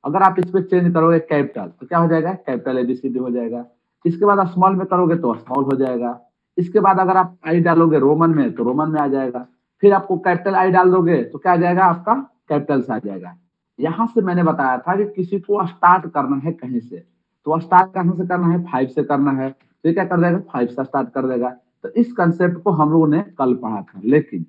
अगर आप इस पे चेंज करोगे कैपिटल तो क्या हो जाएगा, कैपिटल ABCD हो जाएगा। इसके बाद स्मॉल में करोगे तो स्मॉल हो जाएगा। इसके बाद अगर आप आई डालोगे रोमन में तो रोमन में आ जाएगा। फिर आपको कैपिटल आई डाल दोगे तो क्या आ जाएगा, आपका कैपिटल से आ जाएगा। यहां से मैंने बताया था कि किसी को स्टार्ट करना है कहीं से, तो स्टार्ट कहां से करना है, 5 से करना है, तो ये क्या कर देगा, 5 से स्टार्ट कर देगा। तो इस कंसेप्ट को हम लोगों ने कल पढ़ा था। लेकिन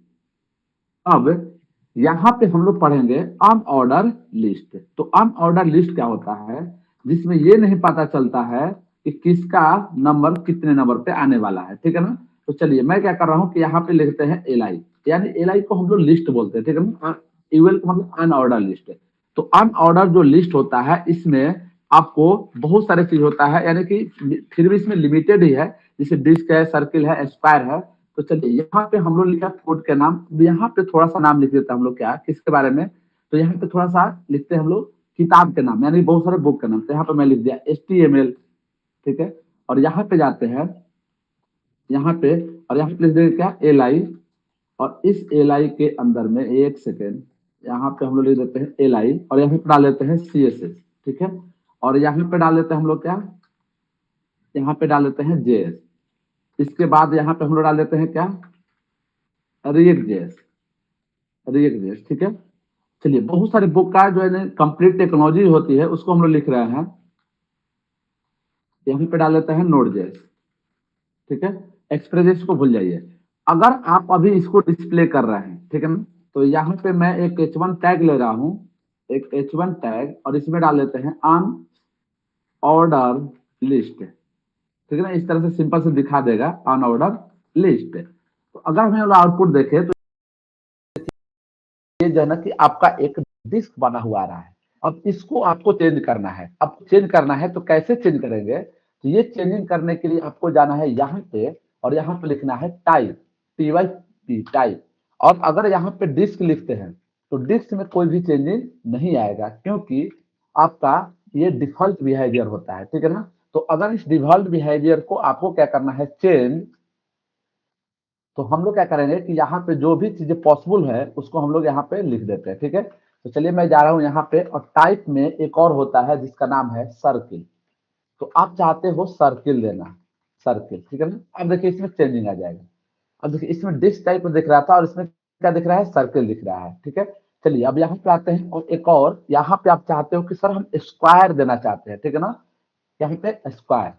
अब यहाँ पे हम लोग पढ़ेंगे अनऑर्डर लिस्ट। तो अनऑर्डर लिस्ट क्या होता है, जिसमें ये नहीं पता चलता है कि किसका नंबर कितने नंबर पे आने वाला है, ठीक है ना। तो चलिए मैं क्या कर रहा हूँ कि यहाँ पे लिखते हैं LI, यानी LI को हम लोग लिस्ट बोलते हैं, ठीक है ना। यूएल का मतलब अनऑर्डर लिस्ट है। तो अनऑर्डर जो लिस्ट होता है इसमें आपको बहुत सारे चीज होता है, यानी कि फिर भी इसमें लिमिटेड ही है, जैसे डिस्क है, सर्किल है, स्क्वायर है। तो चलिए यहाँ पे हम लोग लिखा कोड के नाम, यहाँ पे थोड़ा सा नाम लिख देते हैं हम लोग, क्या किसके बारे में, तो यहाँ पे थोड़ा सा लिखते हैं हम लोग किताब के नाम, यानी बहुत सारे बुक के नाम। तो यहाँ पे मैं लिख दिया HTML, ठीक है। और यहाँ पे जाते हैं, यहाँ पे, और यहाँ पे लिख देंगे क्या, LI। और इस LI के अंदर में एक सेकेंड, यहाँ पे हम लोग लिख देते हैं LI, और यहाँ पे डाल देते हैं CSS, ठीक है। और यहाँ पे डाल देते हैं हम लोग क्या, यहाँ पे डाल देते हैं JS। इसके बाद यहाँ पे हम लोग डाल देते हैं क्या, रिएक्ट जेएस, रिएक्ट जेएस, ठीक है। चलिए बहुत सारे बुक का जो है कंप्लीट टेक्नोलॉजी होती है उसको हम लोग लिख रहे हैं, यहाँ पे डाल देते हैं नोड जेएस, ठीक है। एक्सप्रेस को भूल जाइए। अगर आप अभी इसको डिस्प्ले कर रहे हैं, ठीक है ना, तो यहाँ पे मैं एक H1 टैग ले रहा हूँ, एक H1 टैग, और इसमें डाल देते हैं अन ऑर्डर लिस्ट, ठीक है ना। इस तरह से सिंपल से दिखा देगा अन ऑर्डर लिस्ट। तो अगर हमें आउटपुट देखे तो ये जो है ना कि आपका एक डिस्क बना हुआ आ रहा है। अब इसको आपको चेंज करना है। अब चेंज करना है तो कैसे चेंज करेंगे, तो ये चेंजिंग करने के लिए आपको जाना है यहाँ पे, और यहाँ पे लिखना है टाइप, TYP टाइप। और अगर यहाँ पे डिस्क लिखते हैं तो डिस्क में कोई भी चेंजिंग नहीं आएगा, क्योंकि आपका ये डिफॉल्ट बिहेवियर होता है, ठीक है ना। तो अगर इस डिफॉल्ट बिहेवियर को आपको क्या करना है, चेंज, तो हम लोग क्या करेंगे कि यहाँ पे जो भी चीजें पॉसिबल है उसको हम लोग यहाँ पे लिख देते हैं, ठीक है। तो चलिए मैं जा रहा हूँ यहाँ पे, और टाइप में एक और होता है जिसका नाम है सर्किल। तो आप चाहते हो सर्किल देना, सर्किल, ठीक है ना। अब देखिए इसमें चेंजिंग आ जाएगा। अब देखिए इसमें डिस्क टाइप में दिख रहा था और इसमें क्या दिख रहा है, सर्किल दिख रहा है, ठीक है। चलिए अब यहाँ पे आते हैं, और एक और यहाँ पे आप चाहते हो कि सर हम स्क्वायर देना चाहते हैं, ठीक है ना। यहाँ पे स्क्वायर,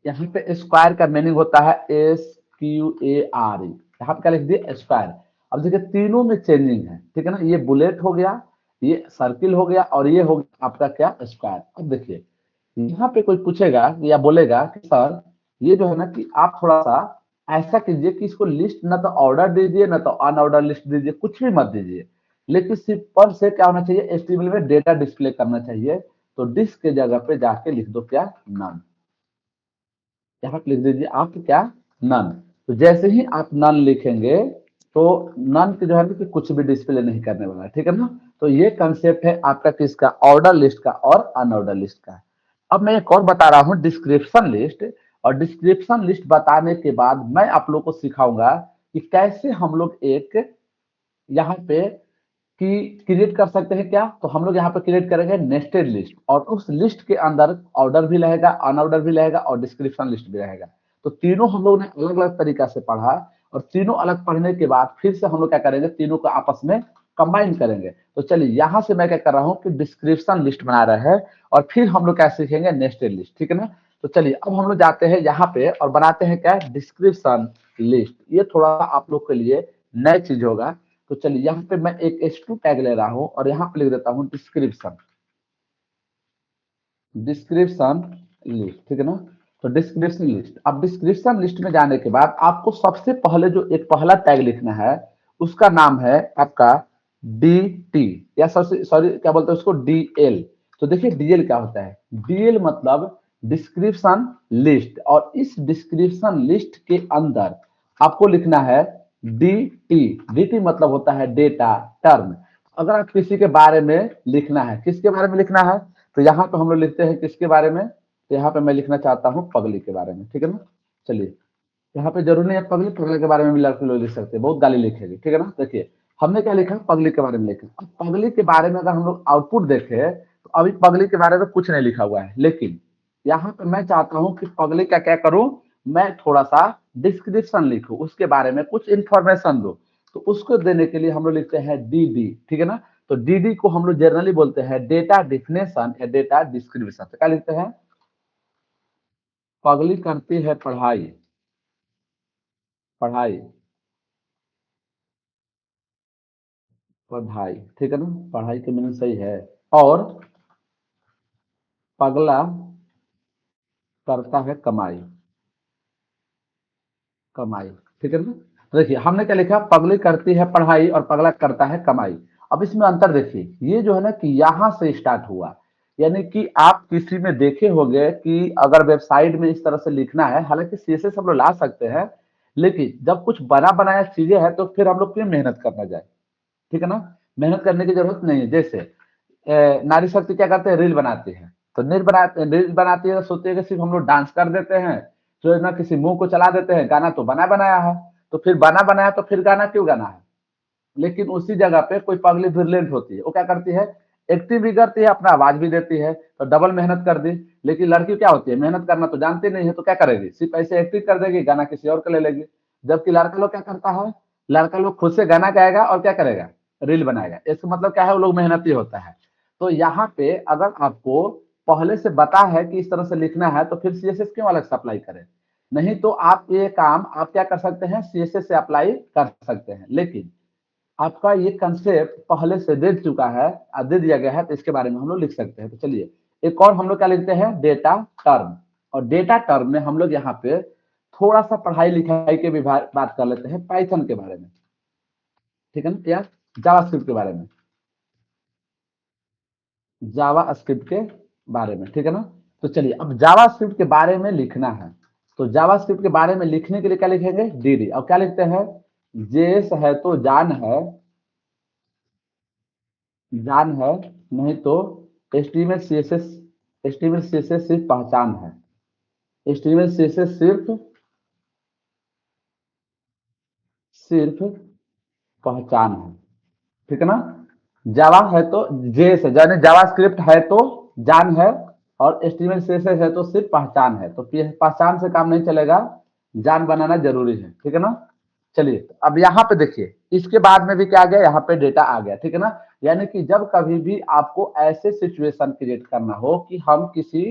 यहाँ पे स्क्वायर का मीनिंग होता है SQARE। यहाँ पे क्या लिख दिए, स्क्वायर। अब देखिए तीनों में चेंजिंग है, ठीक है ना। ये बुलेट हो गया, ये सर्किल हो गया, और ये हो गया आपका क्या, स्क्वायर। अब देखिए यहाँ पे कोई पूछेगा या बोलेगा कि सर ये जो है ना कि आप थोड़ा सा ऐसा कीजिए कि इसको लिस्ट ना तो ऑर्डर दीजिए ना तो अनऑर्डर लिस्ट दीजिए, कुछ भी मत दीजिए, लेकिन सिंपल से क्या होना चाहिए, HTML में डेटा डिस्प्ले करना चाहिए। तो डिस्क के जगह पे जाके लिख दो क्या, नन। यहाँ पे लिख दीजिए आप क्या, नन। तो जैसे ही आप नन लिखेंगे तो नन के जो है कि कुछ भी डिस्प्ले नहीं करने वाला है, ठीक है ना। तो ये कंसेप्ट है आपका किसका, ऑर्डर लिस्ट का और अनऑर्डर लिस्ट का। अब मैं एक और बता रहा हूँ, डिस्क्रिप्शन लिस्ट। और डिस्क्रिप्शन लिस्ट बताने के बाद मैं आप लोग को सिखाऊंगा कि कैसे हम लोग एक यहाँ पे कि क्रिएट कर सकते हैं क्या। तो हम लोग यहाँ पे क्रिएट करेंगे नेस्टेड लिस्ट, और उस लिस्ट के अंदर ऑर्डर भी रहेगा, अनऑर्डर भी रहेगा, और डिस्क्रिप्शन लिस्ट भी रहेगा। तो तीनों हम लोग ने अलग अलग तरीका से पढ़ा, और तीनों अलग पढ़ने के बाद फिर से हम लोग क्या करेंगे, तीनों को आपस में कंबाइन करेंगे। तो चलिए यहाँ से मैं क्या कर रहा हूँ कि डिस्क्रिप्शन लिस्ट बना रहे हैं, और फिर हम लोग क्या सीखेंगे, नेस्टेड लिस्ट, ठीक है ना। तो चलिए अब हम लोग जाते हैं यहाँ पे और बनाते हैं क्या, डिस्क्रिप्शन लिस्ट। ये थोड़ा आप लोग के लिए नई चीज होगा। तो चलिए यहाँ पे मैं एक H2 टैग ले रहा हूँ, और यहाँ पे लिख देता हूँ डिस्क्रिप्शन, डिस्क्रिप्शन लिस्ट, ठीक है ना। तो डिस्क्रिप्शन लिस्ट, अब डिस्क्रिप्शन लिस्ट में जाने के बाद आपको सबसे पहले जो एक पहला टैग लिखना है उसका नाम है आपका DT, या सबसे सॉरी क्या बोलते हैं उसको, DL। तो देखिए DL क्या होता है, DL मतलब डिस्क्रिप्शन लिस्ट, और इस डिस्क्रिप्शन लिस्ट के अंदर आपको लिखना है DT। DT मतलब होता है डेटा टर्म। अगर आप किसी के बारे में लिखना है, किसके बारे में लिखना है, तो यहाँ पे हम लोग लिखते हैं किसके बारे में, तो यहाँ पे मैं लिखना चाहता हूँ पगली के बारे में, ठीक है ना। चलिए यहाँ पे जरूरी नहीं है पगली, पगली के बारे में भी लड़के लोग लिख सकते हैं, बहुत गाली लिखेगी, ठीक है ना। देखिए हमने क्या लिखा? पगली के बारे में लिखा। अब पगली के बारे में अगर हम लोग आउटपुट देखें, तो अभी पगली के बारे में कुछ नहीं लिखा हुआ है। लेकिन यहाँ पे मैं चाहता हूँ कि पगली का क्या करूँ, मैं थोड़ा-सा डिस्क्रिप्शन लिखूँ, उसके बारे में कुछ इन्फॉर्मेशन दूँ। तो उसको देने के लिए हम लोग लिखते हैं डीडी, ठीक है ना? तो डीडी को हम लोग जनरली बोलते हैं डेटा डेफिनेशन या डेटा डिस्क्रिप्शन। तो क्या लिखते हैं? पगली करती है पढ़ाई, पढ़ाई, पढ़ाई, ठीक है ना? पढ़ाई की मीनिंग सही है। और पगला करता है कमाई, कमाई, ठीक है ना? तो देखिए हमने क्या लिखा? पगली करती है पढ़ाई और पगला करता है कमाई। अब इसमें अंतर देखिए, ये जो है ना कि यहाँ से स्टार्ट हुआ, यानी कि आप किसी में देखे होंगे कि अगर वेबसाइट में इस तरह से लिखना है, हालांकि सीएसएस हम लोग ला सकते हैं, लेकिन जब कुछ बना बनाया चीजें हैं तो फिर हम लोग क्यों मेहनत करना जाए, ठीक है ना? मेहनत करने की जरूरत नहीं है। जैसे नारी शक्ति क्या करते हैं? रील बनाती है। तो रील बनाती है तो सोचते हैं कि सिर्फ हम लोग डांस कर देते हैं, जो है ना किसी मुंह को चला देते हैं, गाना तो बना बनाया है। तो फिर बना बनाया तो फिर गाना क्यों गाना है? लेकिन उसी जगह पे कोई पगली ब्रिलियंट होती है, वो क्या करती है? एक्टिंग भी करती है, अपना आवाज भी देती है, तो डबल मेहनत कर दी। लेकिन लड़की क्या होती है? मेहनत करना तो जानती नहीं है, तो क्या करेगी? सिर्फ ऐसे एक्टिंग कर देगी, गाना किसी और का ले लेगी। जबकि लड़का लोग क्या करता है? लड़का लोग खुद से गाना गाएगा और क्या करेगा? रील बनाएगा। इसका मतलब क्या है? वो लोग मेहनती होता है। तो यहाँ पे अगर आपको पहले से पता है कि इस तरह से लिखना है, तो फिर सीएसएस क्यों अलग से अप्लाई करें? नहीं तो आप ये काम आप क्या कर सकते हैं? सीएसएस से अप्लाई कर सकते हैं। लेकिन आपका ये कंसेप्ट पहले से दे चुका है, दे दिया गया है, तो इसके बारे में हम लोग लिख सकते हैं। तो चलिए एक और हम लोग क्या लिखते हैं? Data term. और डेटा टर्म में हम लोग यहाँ पे थोड़ा सा पढ़ाई लिखाई के भी बात कर लेते हैं, पाइथन के बारे में, ठीक है ना? या जावास्क्रिप्ट के बारे में, जावा स्क्रिप्ट के बारे में, ठीक है ना? तो चलिए अब जावा स्क्रिप्ट के बारे में लिखना है। तो जावा स्क्रिप्ट के बारे में लिखने के लिए क्या लिखेंगे? डीडी। और क्या लिखते हैं? जेस है तो जान है, जान है, नहीं तो एचटीएमएल सीएसएस, एचटीएमएल सीएसएस सिर्फ पहचान है, एचटीएमएल सीएसएस सिर्फ सिर्फ पहचान है, ठीक है ना? जावा है तो जेस है, यानी जावा स्क्रिप्ट है तो जान है, और एचटीएमएल सीएसएस है तो सिर्फ पहचान है। तो पहचान से काम नहीं चलेगा, जान बनाना जरूरी है, ठीक है ना? चलिए अब यहाँ पे देखिए, इसके बाद में भी क्या आ गया? यहाँ पे डेटा आ गया, ठीक है ना? यानी कि जब कभी भी आपको ऐसे सिचुएशन क्रिएट करना हो कि हम किसी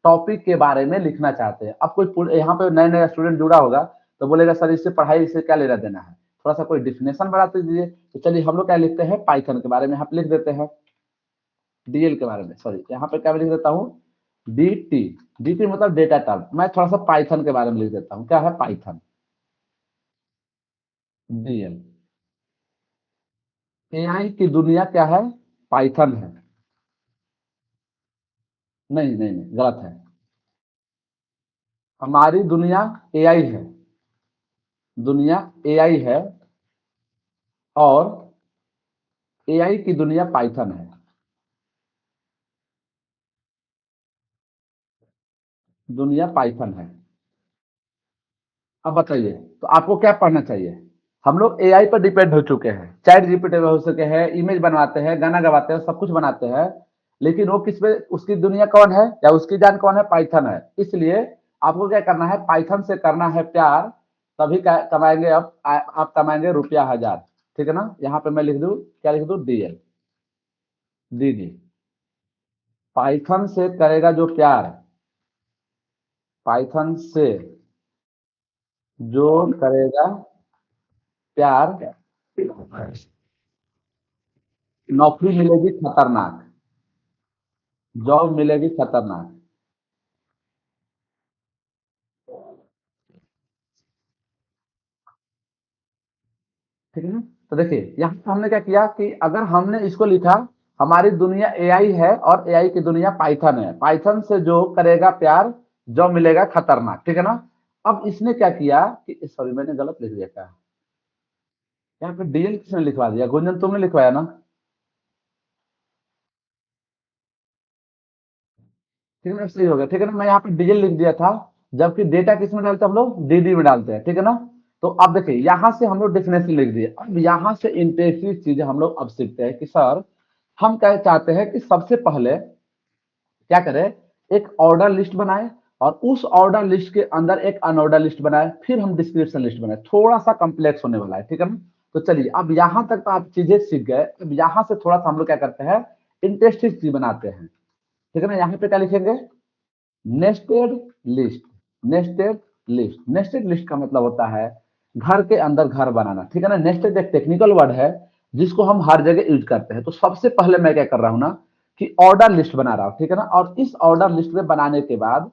टॉपिक के बारे में लिखना चाहते हैं, अब कोई यहाँ पे नया नया स्टूडेंट जुड़ा होगा, तो बोलेगा सर इससे पढ़ाई से क्या लेना देना है, थोड़ा सा कोई डिफिनेशन बता दीजिए। तो चलिए हम लोग क्या लिखते हैं? पाइथन के बारे में यहाँ पे लिख देते हैं, डीएल के बारे में, सॉरी यहाँ पे क्या लिख देता हूँ? D T. डी टी मतलब डेटा टाइप। मैं थोड़ा सा पाइथन के बारे में लिख देता हूँ, क्या है? Python, DL. एआई की दुनिया क्या है? पाइथन है। नहीं नहीं नहीं, गलत है। हमारी दुनिया एआई है, दुनिया एआई है, और एआई की दुनिया पाइथन है, दुनिया पाइथन है। अब बताइए, तो आपको क्या पढ़ना चाहिए? हम लोग एआई पर डिपेंड हो चुके हैं, चैट जीपीटी हो सके हैं, इमेज बनवाते हैं, गाना गवाते हैं, सब कुछ बनाते हैं। लेकिन वो किस पे, उसकी दुनिया कौन है या उसकी जान कौन है? पाइथन है। इसलिए आपको क्या करना है? पाइथन से करना है प्यार, तभी कमाएंगे। आप कमाएंगे रुपया हजार, ठीक है ना? यहाँ पे मैं लिख दूं, क्या लिख दूं? DL, D D. पाइथन से करेगा जो प्यार, पाइथन से जो करेगा प्यार, नौकरी मिलेगी खतरनाक, जॉब मिलेगी खतरनाक, ठीक है ना? तो देखिए यहाँ पे हमने क्या किया कि अगर हमने इसको लिखा, हमारी दुनिया एआई है और एआई की दुनिया पाइथन है, पाइथन से जो करेगा प्यार, जॉब मिलेगा खतरनाक, ठीक है ना? अब इसने क्या किया कि सॉरी मैंने गलत लिख दिया, क्या यहाँ पे डीएल किसने लिखवा दिया? गुंजन तुमने लिखवाया ना? ठीक है ना? सही हो गया, ठीक है ना? मैं यहाँ पे डीएल लिख दिया था, जबकि डेटा किस में डालते हैं हम लोग? डीडी में डालते हैं, ठीक है ना? तो अब देखिए यहाँ से हम लोग डेफिनेशन लिख दिए। अब यहाँ से इंटरेस्टिंग चीजें हम लोग अब सीखते हैं कि सर हम क्या चाहते हैं कि सबसे पहले क्या करें, एक ऑर्डर लिस्ट बनाए और उस ऑर्डर लिस्ट के अंदर एक अनऑर्डर लिस्ट बनाए, फिर हम डिस्क्रिप्शन लिस्ट बनाए। थोड़ा सा कॉम्प्लेक्स होने वाला है, ठीक है ना। तो चलिए अब यहाँ तक तो आप चीजें सीख गए। अब यहाँ से थोड़ा सा हम लोग क्या करते हैं, इंटरेस्टिंग चीज बनाते हैं, ठीक है ना। यहाँ पे क्या लिखेंगे, nested list. Nested list, nested list का मतलब होता है घर के अंदर घर बनाना, ठीक है ना। नेस्टेड एक टेक्निकल वर्ड है जिसको हम हर जगह यूज करते हैं। तो सबसे पहले मैं क्या कर रहा हूं ना कि ऑर्डर लिस्ट बना रहा हूं, ठीक है ना। और इस ऑर्डर लिस्ट में बनाने के बाद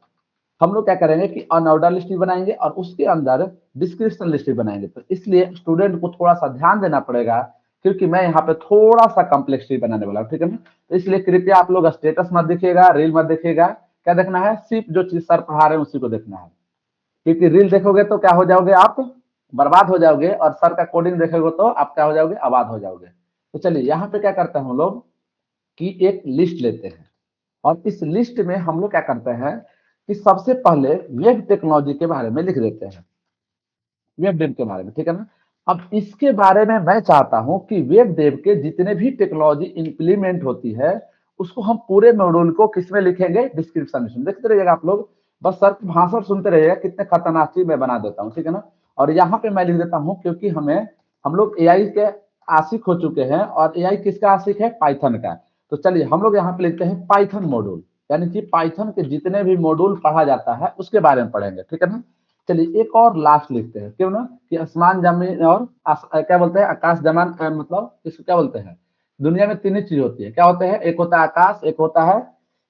हम लोग क्या करेंगे कि अनऑर्डर लिस्ट भी बनाएंगे और उसके अंदर डिस्क्रिप्शन लिस्ट भी बनाएंगे। तो इसलिए स्टूडेंट को थोड़ा सा ध्यान देना पड़ेगा, क्योंकि मैं यहाँ पे थोड़ा सा कॉम्प्लेक्सिटी बनाने वाला हूँ, ठीक है ना। तो इसलिए कृपया आप लोग स्टेटस मत देखिएगा, रील मत देखिएगा। क्या देखना है, सिर्फ जो चीज सर पढ़ा रहे हैं उसी को देखना है। क्योंकि रील देखोगे तो क्या हो जाओगे, आप बर्बाद हो जाओगे, और सर का कोडिंग देखोगे तो आप क्या हो जाओगे, आबाद हो जाओगे। तो चलिए यहाँ पे क्या करते हैं हम लोग कि एक लिस्ट लेते हैं और इस लिस्ट में हम लोग क्या करते हैं कि सबसे पहले वेब टेक्नोलॉजी के बारे में लिख देते हैं, वेब डेव के बारे में, ठीक है ना। अब इसके बारे में मैं चाहता हूं कि वेब डेव के जितने भी टेक्नोलॉजी इंप्लीमेंट होती है उसको हम पूरे मॉड्यूल को किसमें लिखेंगे, डिस्क्रिप्शन में। देखते रहिएगा आप लोग, बस सर की भाषण सुनते रहिएगा, कितने खतरनाक चीज मैं बना देता हूँ, ठीक है ना। और यहाँ पे मैं लिख देता हूँ क्योंकि हम लोग एआई के आशिक हो चुके हैं, और एआई किसका आशिक है, पाइथन का। तो चलिए हम लोग यहाँ पे लिखते हैं पाइथन मॉड्यूल, यानी कि पाइथन के जितने भी मॉड्यूल पढ़ा जाता है उसके बारे में पढ़ेंगे, ठीक है ना। चलिए एक और लास्ट लिखते हैं, क्यों ना, कि आसमान जमीन और क्या बोलते हैं, आकाश जमान, मतलब इसको क्या बोलते हैं, दुनिया में तीन ही चीज होती है। क्या होते हैं, एक होता है आकाश, एक होता है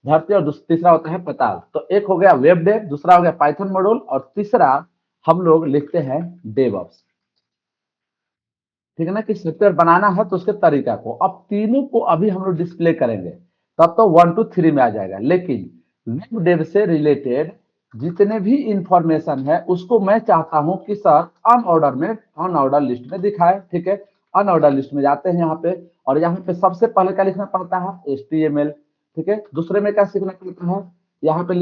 धरती, और तीसरा होता है पताल। तो एक हो गया वेब डेव, दूसरा हो गया पाइथन मॉड्यूल, और तीसरा हम लोग लिखते हैं डेवऑप्स, ठीक है ना। कि सॉफ्टवेयर बनाना है तो उसके तरीका को, अब तीनों को अभी हम लोग डिस्प्ले करेंगे, तब तो 1 2 3 में आ जाएगा। लेकिन वेब डेव से रिलेटेड जितने भी इंफॉर्मेशन है उसको मैं चाहता हूं कि सर अनऑर्डर लिस्ट में दिखाए, ठीक है। अनऑर्डर लिस्ट में जाते हैं यहाँ पे, और यहाँ पे सबसे पहले क्या लिखना पड़ता है, HTML, ठीक है। दूसरे में क्या सीखना पड़ता है, यहाँ पे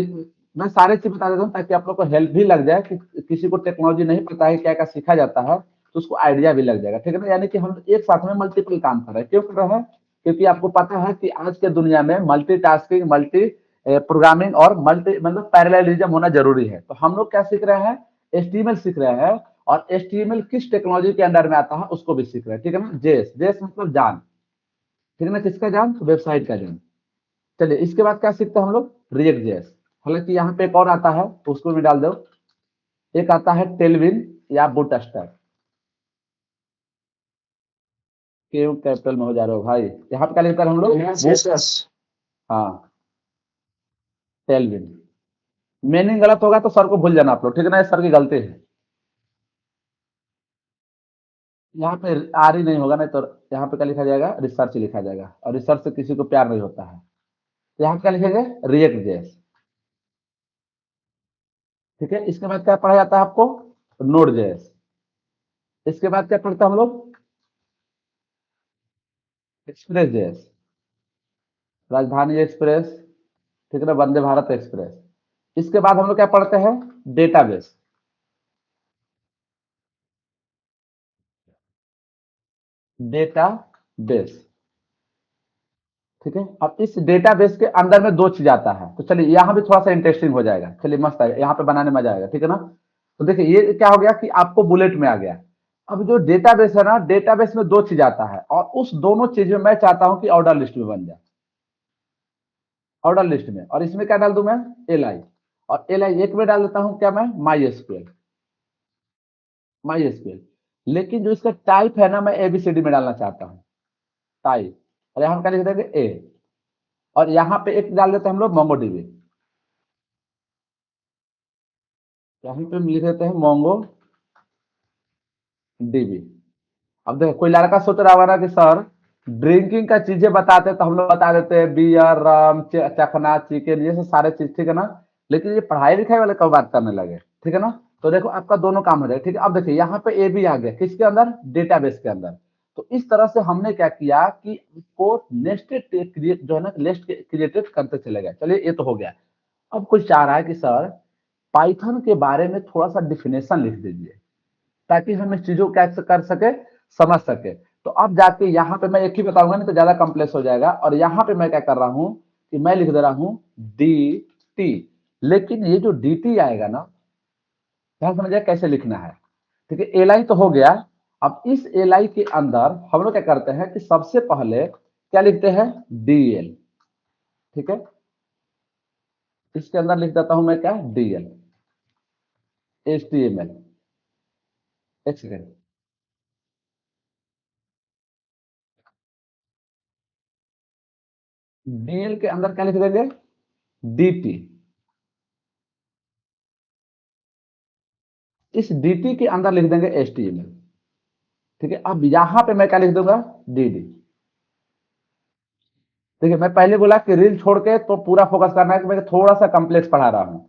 मैं सारे चीज बता देता हूँ ताकि आप लोग को हेल्प भी लग जाए, कि किसी को टेक्नोलॉजी नहीं पता है क्या क्या सीखा जाता है तो उसको आइडिया भी लग जाएगा, ठीक है ना। यानी कि हम एक साथ में मल्टीपल काम कर रहे हैं, क्यों कर रहे हैं, क्योंकि आपको पता है कि आज के दुनिया में मल्टीटास्किंग, मल्टी प्रोग्रामिंग और मल्टी मतलब पैरेललिज्म होना जरूरी है। तो हम लोग क्या सीख रहे हैं, HTML सीख रहे हैं, और HTML किस टेक्नोलॉजी के अंडर में आता है उसको भी सीख रहे हैं, ठीक है ना। जेएस, जेएस मतलब जान, ठीक है ना, किसका जान, तो वेबसाइट का जान। चलिए इसके बाद क्या सीखते हैं हम लोग, रिएक्ट जेएस। हालांकि यहाँ पे एक और आता है तो उसको भी डाल दो, एक आता है टेलविन या बूटस्ट्रैप। क्यों कैपिटल में हो जा रहे हो भाई, यहाँ पे क्या लिखते हैं हम लोग, हाँ, टेलविन। मीनिंग गलत होगा तो सर को भूल जाना आप लोग, ठीक है ना, ये सर की गलती है। यहाँ पे आर ही नहीं होगा, नहीं तो यहाँ पे क्या लिखा जाएगा, रिसर्च लिखा जाएगा, और रिसर्च से किसी को प्यार नहीं होता है। तो यहाँ पे क्या लिखेंगे, रिएक्ट जेएस, ठीक है। इसके बाद क्या पढ़ा जाता है आपको, नोड जेएस। इसके बाद क्या पढ़ते हैं हम लोग, एक्सप्रेस जेएस, राजधानी एक्सप्रेस, ठीक है ना, वंदे भारत एक्सप्रेस। इसके बाद हम लोग क्या पढ़ते हैं, डेटाबेस, डेटा बेस, ठीक है। अब इस डेटाबेस के अंदर में दो चीज आता है, तो चलिए यहाँ भी थोड़ा सा इंटरेस्टिंग हो जाएगा, चलिए मस्त है, यहाँ पे बनाने मजा आएगा, ठीक है ना। तो देखिए ये क्या हो गया कि आपको बुलेट में आ गया। अब जो डेटाबेस है ना, डेटाबेस में दो चीज आता है, और उस दोनों चीज में मैं चाहता हूं कि ऑर्डर लिस्ट में बन जाए, ऑर्डर लिस्ट में। और इसमें क्या डाल दूं मैं, LI, और LI एक में डाल देता हूं क्या, मैं माई एसक्यूएल, माई एसक्यूएल। लेकिन जो इसका टाइप है ना, मैं ABCD में डालना चाहता हूँ, टाइप। और यहाँ क्या लिख देंगे, ए, और यहाँ पे एक डाल देते हैं हम लोग मोंगोडीबी, यहाँ पे लिख देते हैं मोंगो डीबी। अब देखो कोई लड़का सोच रहा होगा ना कि सर ड्रिंकिंग का चीजें बताते तो हम लोग बता देते हैं बियर, रम, चखना, चिकन, ये सब सारे चीज, ठीक है ना। लेकिन ये पढ़ाई लिखाई वाले कब बात करने लगे, ठीक है ना। तो देखो आपका दोनों काम हो जाएगा, ठीक है। अब देखिए यहाँ पे ए भी आ गया, किसके अंदर, डेटाबेस के अंदर। तो इस तरह से हमने क्या किया कि इसको नेस्टेड क्रिएट जो है ना, लिस्ट क्रिएटेड करते चले गए। चलिए ये तो हो गया। अब कुछ चाह रहा है कि सर पाइथन के बारे में थोड़ा सा डिफिनेशन लिख दीजिए, ताकि हम इस चीजों को कैसे कर सके, समझ सके। तो अब जाके यहाँ पे मैं एक ही बताऊंगा, नहीं तो ज्यादा कॉम्प्लेक्स हो जाएगा। और यहाँ पे मैं क्या कर रहा हूँ कि मैं लिख दे रहा हूँ डी टी। लेकिन ये जो डी टी आएगा ना, ध्यान समझिए कैसे लिखना है। ठीक है, एल आई तो हो गया। अब इस एल आई के अंदर हम लोग क्या करते हैं कि सबसे पहले क्या लिखते हैं, डी एल। ठीक है, इसके अंदर लिख देता हूं मैं क्या, D L, H T M L. एक सेकेंड, डी एल के अंदर क्या लिख देंगे, डी टी। इस डी टी के अंदर लिख देंगे एच टी एम एल। ठीक है, अब यहां पे मैं क्या लिख दूंगा, डी डी। देखिए मैं पहले बोला कि रील छोड़ के तो पूरा फोकस करना है कि मैं थोड़ा सा कॉम्प्लेक्स पढ़ा रहा हूँ।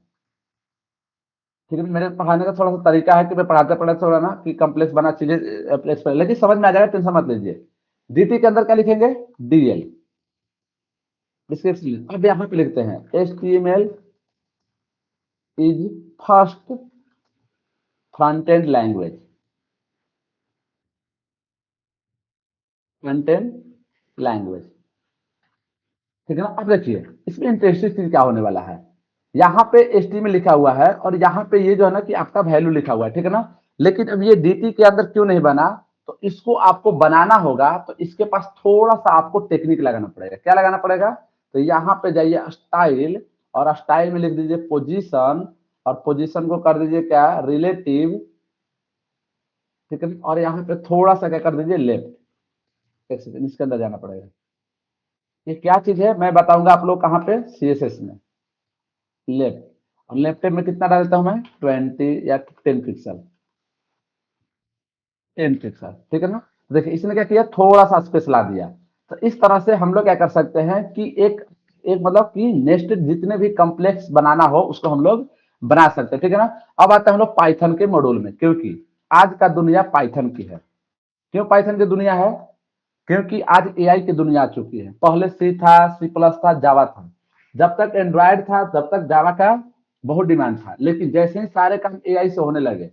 ठीक है, मेरे पढ़ाने का थोड़ा सा तरीका है कि मैं पढ़ाते पढ़ाते थोड़ा ना कि कॉम्प्लेक्स बना चीजें लेकिन समझ में आ जाएगा, टेंशन मत लीजिए। डी के अंदर क्या लिखेंगे, डीएल डिस्क्रिप्शन। अब यहाँ पे लिखते हैं H T M L is first front end language, front end language. ठीक है ना। अब देखिए इसमें इंटरेस्टिंग चीज क्या होने वाला है, यहाँ पे एच टी में लिखा हुआ है और यहाँ पे ये जो है ना कि आपका वैल्यू लिखा हुआ है। ठीक है ना, लेकिन अब ये डी के अंदर क्यों नहीं बना, तो इसको आपको बनाना होगा। तो इसके पास थोड़ा सा आपको टेक्निक लगाना पड़ेगा। क्या लगाना पड़ेगा, तो यहाँ पे जाइए स्टाइल, और स्टाइल में लिख दीजिए पोजीशन, और पोजीशन को कर दीजिए क्या, रिलेटिव। ठीक है, और यहाँ पे थोड़ा सा क्या कर दीजिए, लेफ्ट। एक सेकंड, इसके अंदर जाना पड़ेगा। ये क्या चीज है मैं बताऊंगा आप लोग कहाँ पे, सीएसएस में, लेफ्ट। और लेफ्ट में कितना डाल देता हूं मैं, 20 या 10 पिक्सल, 10 पिक्सल। ठीक है ना, देखिए इसने क्या किया, थोड़ा सा स्पेस ला दिया। तो इस तरह से हम लोग क्या कर सकते हैं कि एक एक मतलब कि नेक्स्ट जितने भी कॉम्प्लेक्स बनाना हो उसको हम लोग बना सकते हैं। ठीक है ना। अब आते हैं हम लोग पाइथन के मॉड्यूल में, क्योंकि आज का दुनिया पाइथन की है। क्यों पाइथन की दुनिया है, क्योंकि आज एआई की दुनिया आ चुकी है। पहले सी था, सी प्लस था, जावा था। जब तक एंड्रॉयड था तब तक जावा का बहुत डिमांड था। लेकिन जैसे ही सारे काम एआई से होने लगे,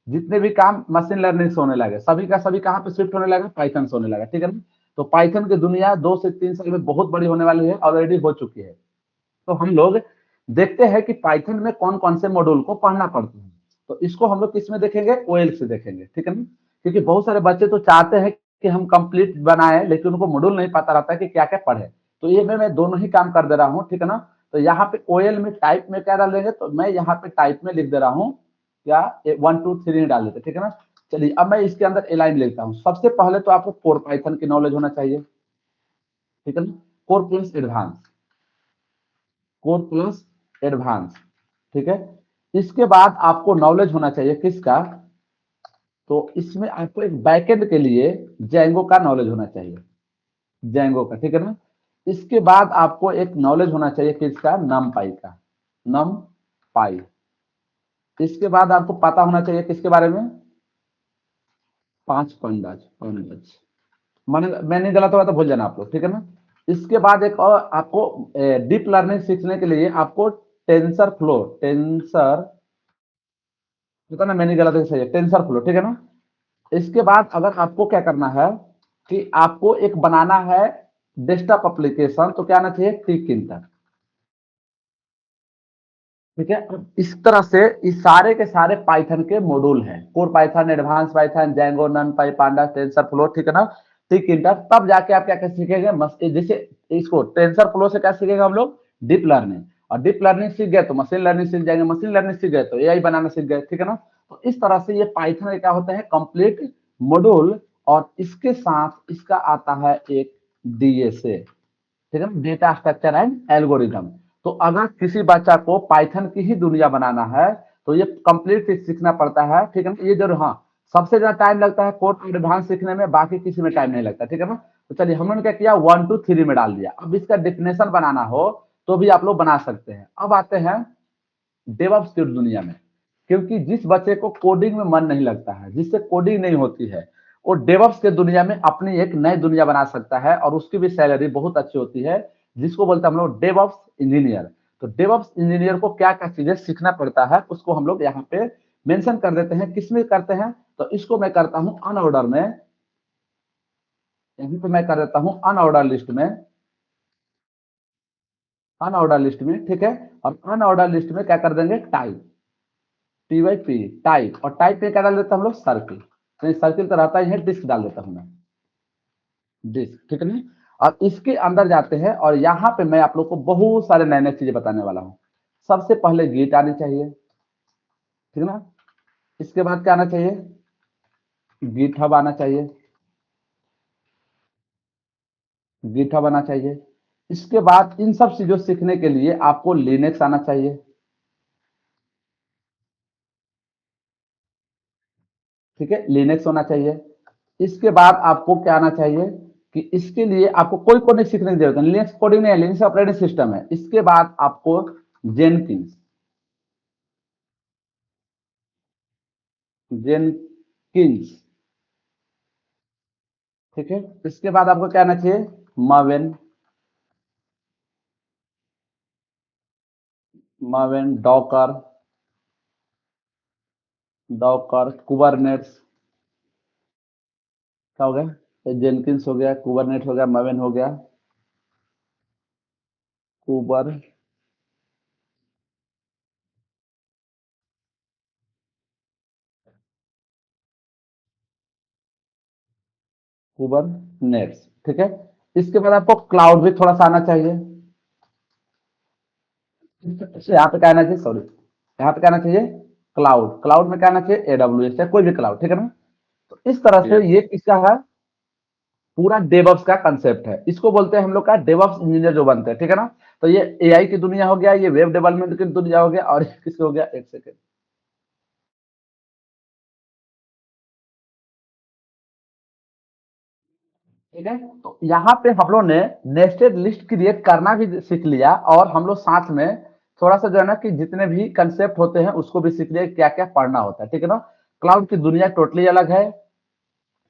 जितने भी काम मशीन लर्निंग से होने लगे, सभी का सभी कहाँ पे शिफ्ट होने लगा, पाइथन से होने लगा। ठीक है ना। तो पाइथन की दुनिया 2 से 3 साल में बहुत बड़ी होने वाली है, ऑलरेडी हो चुकी है। तो हम लोग देखते हैं कि पाइथन में कौन कौन से मॉड्यूल को पढ़ना पड़ता है। तो इसको हम लोग किस में देखेंगे, ओएल से देखेंगे। ठीक है ना, क्योंकि बहुत सारे बच्चे तो चाहते हैं कि हम कंप्लीट बनाए, लेकिन उनको मॉड्यूल नहीं पता रहता है कि क्या क्या पढ़े। तो ये मैं दोनों ही काम कर दे रहा हूँ। ठीक है ना, तो यहाँ पे ओएल में टाइप में क्या डालेंगे, तो मैं यहाँ पे टाइप में लिख दे रहा हूँ क्या, 1 2 3 डाल देते। ठीक है ना, चलिए अब मैं इसके अंदर एलाइन लिखता हूँ। सबसे पहले तो आपको कोर पाइथन की नॉलेज होना चाहिए। ठीक है ना, core plus advance, core plus advance. ठीक है, इसके बाद आपको नॉलेज होना चाहिए किसका, तो इसमें आपको एक बैकएंड के लिए जैंगो का नॉलेज होना चाहिए, जैंगो का। ठीक है ना, इसके बाद आपको एक नॉलेज होना चाहिए किसका, नम पाई का, नम पाई। इसके बाद आपको पता होना चाहिए किसके बारे में, 5 पंडाज, पंडाज। मैं नहीं गलत होगा तो भूल जाना आप लोग। ठीक है ना, इसके बाद एक और आपको डीप लर्निंग सीखने के लिए आपको टेंसर फ्लो, टेंसर, पता ना मैंने गलत है सही है, टेंसर फ्लो। ठीक है ना, इसके बाद अगर आपको क्या करना है कि आपको एक बनाना है डेस्कटॉप एप्लीकेशन, तो क्या आना चाहिए, टिक इंटर। ठीक है, अब इस तरह से इस सारे के सारे पाइथन के मॉड्यूल हैं, core Python, advance Python, Django, NumPy, panda, TensorFlow. ठीक है ना, टिक इंटर। तब जाके आप क्या क्या सीखेंगे, जैसे इसको टेंसर फ्लो से क्या सीखेंगे हम लोग, डीप लर्निंग। और डीप लर्निंग सीख गए तो मशीन लर्निंग सीख जाएंगे, मशीन लर्निंग सीख गए तो एआई बनाना सीख गए। ठीक है ना, तो इस तरह से ये पाइथन क्या होता है, कंप्लीट मॉड्यूल। और इसके साथ इसका आता है एक डीएसए, ठीक है ना, डेटा स्ट्रक्चर एंड एल्गोरिदम। तो अगर किसी बच्चा को पाइथन की ही दुनिया बनाना है तो ये कंप्लीट सीखना पड़ता है। ठीक है ना, ये जरूर, हाँ सबसे ज्यादा टाइम लगता है कोड एडवांस सीखने में, बाकी किसी में टाइम नहीं लगता। ठीक है ना, तो चलिए हमने क्या किया, 1 2 3 में डाल दिया। अब इसका डिफिनेशन बनाना हो तो भी आप लोग बना सकते हैं। अब आते हैं डेवऑप्स की दुनिया में, क्योंकि जिस बच्चे को कोडिंग में मन नहीं लगता है, जिससे कोडिंग नहीं होती है, वो डेवऑप्स के दुनिया में अपनी एक नई दुनिया बना सकता है, और उसकी भी सैलरी बहुत अच्छी होती है, जिसको बोलते हैं हम लोग डेवऑप्स इंजीनियर। तो डेवऑप्स इंजीनियर को क्या क्या चीजें सीखना पड़ता है उसको हम लोग यहाँ पे मेंशन कर देते हैं। किसमें करते हैं, तो इसको मैं करता हूँ अनऑर्डर में, यहीं पे मैं कर देता हूँ अनऑर्डर लिस्ट में, अनऑर्डर लिस्ट में, ठीक है। और अनऑर्डर लिस्ट में क्या कर देंगे, type, T Y P, type, और टाइप पे क्या डाल देता हम लोग, सर्किल, तो सर्किल तो रहता ही है, डिस्क डाल देता हूँ मैं, डिस्क, ठीक है ना। और इसके अंदर जाते हैं और यहाँ पे मैं आप लोग को बहुत सारे नए नए चीजें बताने वाला हूँ। सबसे पहले गीट आनी चाहिए, ठीक है ना। इसके बाद क्या आना चाहिए, गिट हब आना चाहिए, गिट हब आना चाहिए। इसके बाद इन सब चीजों सीखने के लिए आपको लिनक्स आना चाहिए, ठीक है, लिनक्स होना चाहिए। इसके बाद आपको क्या आना चाहिए कि इसके लिए आपको कोई कोड नहीं सीखने की जरूरत है, लिनक्स कोडिंग नहीं है, लिनक्स ऑपरेटिंग सिस्टम है। इसके बाद आपको जेनकिंस, जेनकिंस, ठीक है। इसके बाद आपको क्या आना चाहिए, मावेन, मावेन, डॉकर, डॉकर, कुबरनेट्स, क्या हो गया, जेनकिंस हो गया, कुबरनेट हो गया, मावेन हो गया, कुबर, कुबरनेट्स, ठीक है। इसके बाद आपको क्लाउड भी थोड़ा सा आना चाहिए, यहाँ पे क्या आना चाहिए, सॉरी, यहाँ पे क्या आना चाहिए, क्लाउड, क्लाउड में क्या आना चाहिए, एडब्ल्यूएस या कोई भी क्लाउड, ठीक है ना। तो इस तरह से ये किसका है, पूरा डेवऑप्स का कंसेप्ट है। इसको बोलते हैं हम लोग का डेवऑप्स इंजीनियर जो बनते हैं, ठीक है ना। तो ये एआई की दुनिया हो गया, ये वेब डेवलपमेंट की दुनिया हो गया, और किसकी हो गया, एक सेकेंड, ठीक है। तो यहाँ पे हम लोग ने नेस्टेड लिस्ट क्रिएट करना भी सीख लिया, और हम लोग साथ में थोड़ा सा जो है ना कि जितने भी कंसेप्ट होते हैं उसको भी सीख लिया, क्या क्या पढ़ना होता है, ठीक है ना। क्लाउड की दुनिया टोटली अलग है,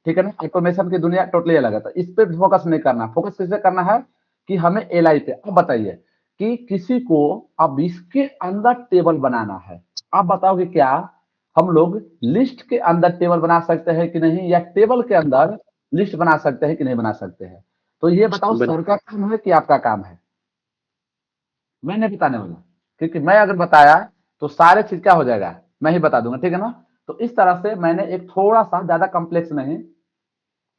ठीक है ना, ऑटोमेशन की दुनिया टोटली अलग है। तो इस पे फोकस नहीं करना, फोकस किससे करना है कि हमें एलआई पे। अब बताइए कि किसी को अब इसके अंदर टेबल बनाना है, आप बताओगे क्या हम लोग लिस्ट के अंदर टेबल बना सकते हैं कि नहीं, या टेबल के अंदर लिस्ट बना सकते हैं कि नहीं बना सकते हैं। तो ये बताओ, सर का काम है कि आपका काम है, मैं नहीं बताने वाला, क्योंकि मैं अगर बताया तो सारे चीज क्या हो जाएगा, मैं ही बता दूंगा, ठीक है ना। तो इस तरह से मैंने एक थोड़ा सा ज्यादा कॉम्प्लेक्स नहीं,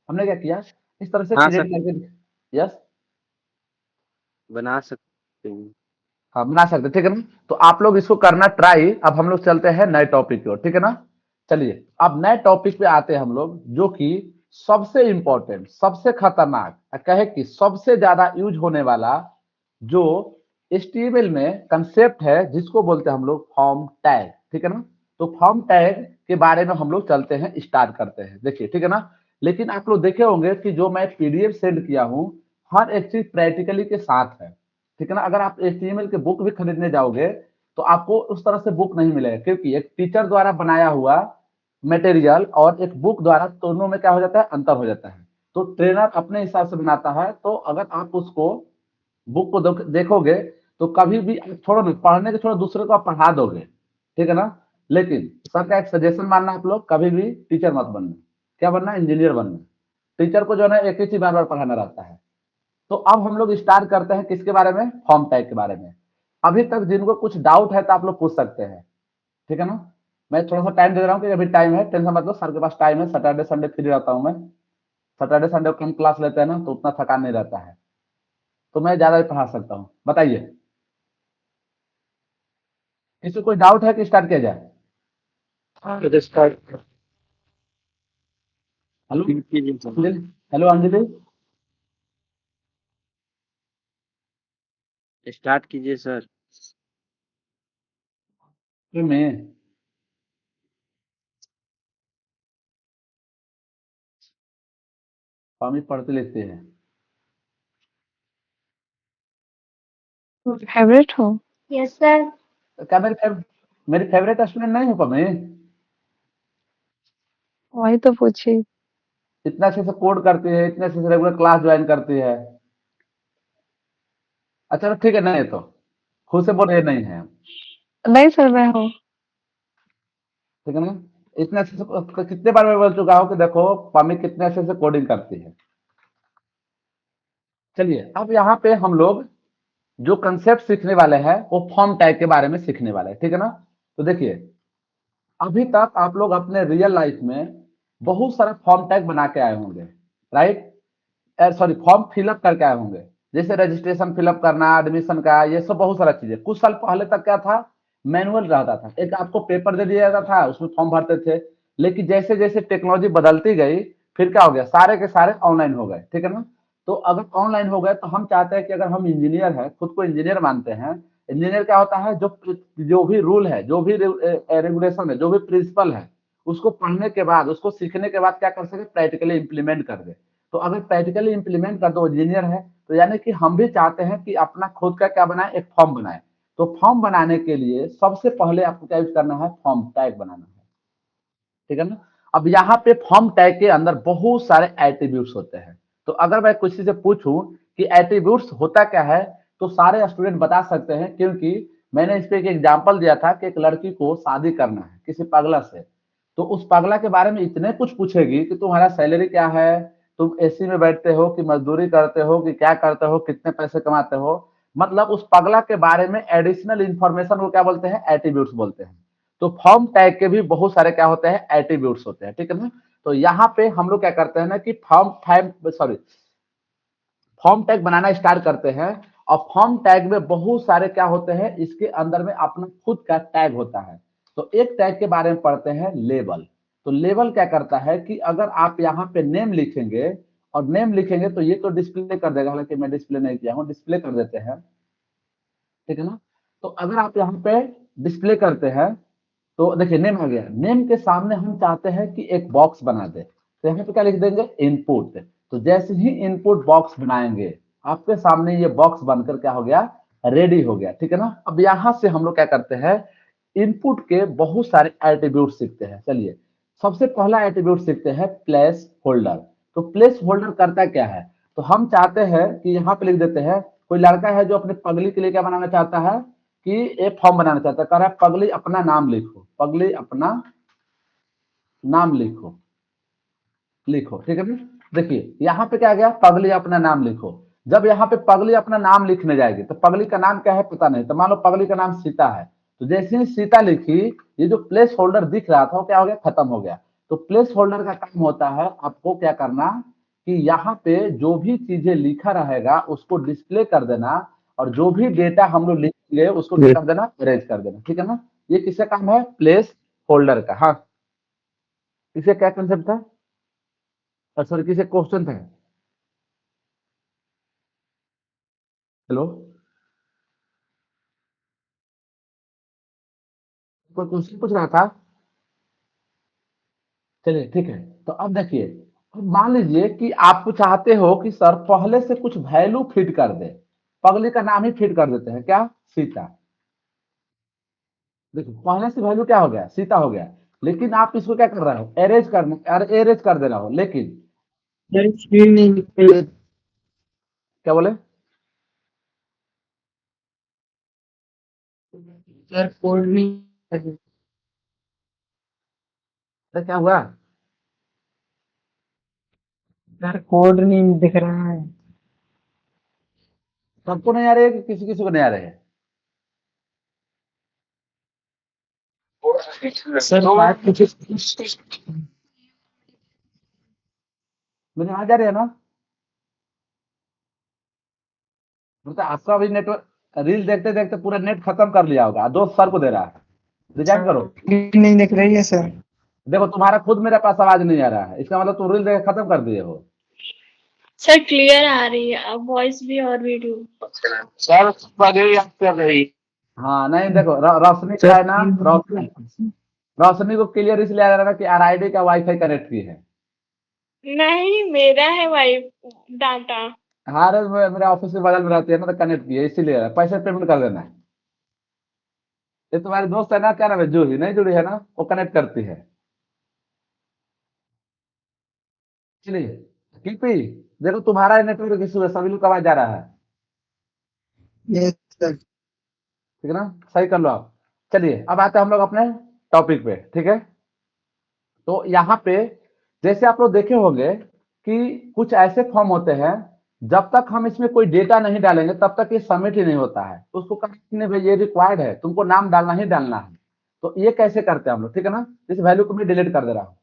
हमने क्या किया, इस तरह से हाँ क्रिएट सर, करके, यस, बना सकते हैं। हाँ बना सकते, ठीक है ना। तो आप लोग इसको करना ट्राई। अब हम लोग चलते हैं नए टॉपिक की ओर, ठीक है ना। चलिए अब नए टॉपिक पे आते हैं हम लोग, जो कि सबसे इंपॉर्टेंट, सबसे खतरनाक, कहे कि सबसे ज्यादा यूज होने वाला जो एचटीएमएल में कंसेप्ट है, जिसको बोलते हैं हम लोग फॉर्म टैग, ठीक है ना। तो फॉर्म टैग के बारे में हम लोग चलते हैं, स्टार्ट करते हैं, देखिए, ठीक है ना। लेकिन आप लोग देखे होंगे कि जो मैं पीडीएफ सेंड किया हूं, हर एक चीज प्रैक्टिकली के साथ है, ठीक है ना। अगर आप एचटीएमएल के बुक भी खरीदने जाओगे तो आपको उस तरह से बुक नहीं मिलेगा, क्योंकि एक टीचर द्वारा बनाया हुआ मटेरियल और एक बुक द्वारा, दोनों में क्या हो जाता है, अंतर हो जाता है। तो ट्रेनर अपने हिसाब से बनाता है, तो अगर आप उसको बुक को देखोगे तो कभी भी छोड़ो ना, पढ़ने के छोड़ो, दूसरे को आप पढ़ा दोगे, ठीक है ना। लेकिन सर का एक सजेशन मानना, आप लोग कभी भी टीचर मत बनना, क्या बनना, इंजीनियर बनना। टीचर को जो है ना एक ही चीज बार बार पढ़ाना रहता है। तो अब हम लोग स्टार्ट करते हैं किसके बारे में, फॉर्म टैग के बारे में। अभी तक जिनको कुछ डाउट है तो आप लोग पूछ सकते हैं, ठीक है ना। मैं थोड़ा सा टाइम दे रहा हूँ कि अभी टाइम है, टेंशन मतलब सर के पास टाइम है, सैटरडे संडे फ्री रहता हूँ मैं। सैटरडे संडे कम क्लास लेते हैं ना, तो उतना थकान नहीं रहता है, तो मैं ज्यादा भी पढ़ा सकता हूँ। बताइए, किसी को कोई डाउट है कि स्टार्ट किया जाए। तो स्टार्ट हेलो कीजिए sir. Anjali, hello Anjali, start कीजिए सर। मैं स्वामी पढ़ते लिखते हैं, फेवरेट हो? Yes sir. क्या मेरी फेवरेट स्टूडेंट नहीं हो पम्मी, वही तो पूछी। इतना अच्छे से कोड करती है, इतने अच्छे से रेगुलर क्लास ज्वाइन करती है। अच्छा ठीक है, नहीं तो खुद से बोल रहे नहीं है, नहीं सर, मैं हूँ। ठीक है ना। इतने अच्छे से कितने बार मैं बोल चुका हूँ कि देखो पम्मी कितने अच्छे से कोडिंग करती है। चलिए अब यहाँ पे हम लोग जो कंसेप्ट सीखने वाले हैं वो फॉर्म टैग के बारे में सीखने वाले हैं, ठीक है ना। तो देखिए अभी तक आप लोग अपने रियल लाइफ में बहुत सारा फॉर्म टैग बना के आए होंगे, राइट, सॉरी फॉर्म फिलअप करके आए होंगे। जैसे रजिस्ट्रेशन फिलअप करना, एडमिशन का, ये सब बहुत सारा चीजें। कुछ साल पहले तक क्या था, मैनुअल रहता था, एक आपको पेपर दे दिया जाता था, उसमें फॉर्म भरते थे। लेकिन जैसे जैसे टेक्नोलॉजी बदलती गई फिर क्या हो गया, सारे के सारे ऑनलाइन हो गए, ठीक है ना। तो अगर ऑनलाइन हो गए तो हम चाहते हैं कि अगर हम इंजीनियर हैं, खुद को इंजीनियर मानते हैं, इंजीनियर क्या होता है, जो भी रूल है, जो भी रेगुलेशन है, जो भी प्रिंसिपल है, उसको पढ़ने के बाद, उसको सीखने के बाद क्या कर सके, प्रैक्टिकली इंप्लीमेंट कर दे। तो अगर प्रैक्टिकली इंप्लीमेंट कर दो इंजीनियर है, तो यानी कि हम भी चाहते हैं कि अपना खुद का क्या बनाए, एक फॉर्म बनाए। तो फॉर्म बनाने के लिए सबसे पहले आपको क्या यूज करना है, फॉर्म टैग बनाना है, ठीक है ना। अब यहाँ पे फॉर्म टैग के अंदर बहुत सारे एट्रीब्यूट्स होते हैं। तो अगर मैं किसी से पूछूं कि एट्रीब्यूट्स होता क्या है, तो सारे स्टूडेंट बता सकते हैं, क्योंकि मैंने इस पे एक एग्जांपल दिया था कि एक लड़की को शादी करना है किसी पगला से। तो उस पगला के बारे में इतने कुछ पूछेगी कि तुम्हारा सैलरी क्या है, तुम एसी में बैठते हो कि मजदूरी करते हो कि क्या करते हो, कितने पैसे कमाते हो। मतलब उस पगला के बारे में एडिशनल इंफॉर्मेशन को क्या बोलते हैं, एट्रीब्यूट्स बोलते हैं। तो फॉर्म टैग के भी बहुत सारे क्या होते हैं, एट्रीब्यूट्स होते हैं, ठीक है ना। तो यहाँ पे हम लोग क्या करते हैं ना कि फॉर्म टैग बनाना स्टार्ट करते हैं। और फॉर्म टैग में बहुत सारे क्या होते हैं, इसके अंदर में अपना खुद का टैग होता है। तो एक टैग के बारे में पढ़ते हैं, लेबल। तो लेबल क्या करता है कि अगर आप यहाँ पे नेम लिखेंगे, और नेम लिखेंगे तो ये तो डिस्प्ले कर देगा, हालांकि मैं डिस्प्ले नहीं किया हूँ, डिस्प्ले कर देते हैं, ठीक है ना। तो अगर आप यहाँ पे डिस्प्ले करते हैं तो देखिए नेम आ गया, नेम के सामने हम चाहते हैं कि एक बॉक्स बना दे, तो यहाँ पे क्या लिख देंगे, इनपुट। तो जैसे ही इनपुट बॉक्स बनाएंगे, आपके सामने ये बॉक्स बनकर क्या हो गया, रेडी हो गया, ठीक है ना। अब यहाँ से हम लोग क्या करते हैं, इनपुट के बहुत सारे एट्रीब्यूट सीखते हैं। चलिए सबसे पहला एट्रीब्यूट सीखते हैं, प्लेस होल्डर। तो प्लेस होल्डर करता क्या है, तो हम चाहते हैं कि यहाँ पे लिख देते हैं, कोई लड़का है जो अपने पगली के लिए क्या बनाना चाहता है, कि एक फॉर्म बनाना चाहता है, कह रहा है पगली अपना नाम लिखो, पगली अपना नाम लिखो, लिखो, ठीक है ना। देखिए यहाँ पे क्या आ गया, पगली अपना नाम लिखो। जब यहाँ पे पगली अपना नाम लिखने जाएगी तो पगली का नाम क्या है पता नहीं, तो मान लो पगली का नाम सीता है। तो जैसे ही सीता लिखी, ये जो प्लेस होल्डर दिख रहा था वो क्या हो गया, खत्म हो गया। तो प्लेस होल्डर का काम होता है आपको क्या करना, कि यहाँ पे जो भी चीजें लिखा रहेगा उसको डिस्प्ले कर देना, और जो भी डेटा हम लोग लिखेंगे उसको क्या कर देना, अरेंज कर देना, ठीक है ना। ये किसका काम है, प्लेस होल्डर का। हाँ, इसे क्या कंसेप्ट था, सॉरी किसे क्वेश्चन था, हेलो, कोई क्वेश्चन पूछ रहा था। चलिए ठीक है, तो अब देखिए, अब मान लीजिए कि आप चाहते हो कि सर पहले से कुछ वैल्यू फिट कर दे, पगली का नाम ही फिट कर देते हैं, क्या, सीता। देखो पहले से वैल्यू क्या हो गया, सीता हो गया। लेकिन आप इसको क्या कर रहे हो, एरेज करना, एरेज कर दे रहा हो। लेकिन सर स्क्रीन नहीं दिख रही है। क्या बोले, सर कोड नहीं, तो क्या हुआ, सर कोड नहीं दिख रहा है। सबको नहीं आ रहे कि किसी किसी को नहीं आ रहे हैं। सर बात कुछ मुझे आ जा रहे है ना, मतलब आपका अभी नेटवर्क, रील देखते देखते पूरा नेट खत्म कर लिया होगा, दोस्त सर को दे रहा है, रिजाइन करो। नहीं दिख रही है सर। देखो तुम्हारा खुद मेरे पास आवाज नहीं आ रहा है, इसका मतलब तुम रील देख के खत्म कर दिए हो। सर क्लियर आ रही है अब वॉइस भी और वीडियो। सर पगड़ी याद कर रही। हाँ नहीं देखो, रोशनी का सर है ना, रोशनी को क्लियर इसलिए आ रहा है ना कि आरआईडी का वाईफाई कनेक्ट की है। नहीं मेरा है वाई डाटा। हाँ अरे मेरे ऑफिस के बगल में रहती है ना, तो कनेक्ट की है इसीलिए, पैसे पेमेंट कर देना है। ये तुम्हारी दोस्त है ना, क्या नाम है, जूही, नहीं जुड़ी है ना, वो कनेक्ट करती है। चलिए कीपी, देखो तुम्हारा नेटवर्क इशू है, सभी लोग का आवाज जा रहा है, यस सर। ठीक है ना, सही कर लो आप। चलिए अब आते हैं हम लोग अपने टॉपिक पे, ठीक है। तो यहाँ पे जैसे आप लोग देखे होंगे कि कुछ ऐसे फॉर्म होते हैं, जब तक हम इसमें कोई डेटा नहीं डालेंगे तब तक ये सबमिट ही नहीं होता है। तो उसको कहा नहीं भाई ये रिक्वायर्ड है, तुमको नाम डालना ही डालना है। तो ये कैसे करते हैं हम लोग, ठीक है ना। इस वैल्यू को मैं डिलीट कर दे रहा हूँ।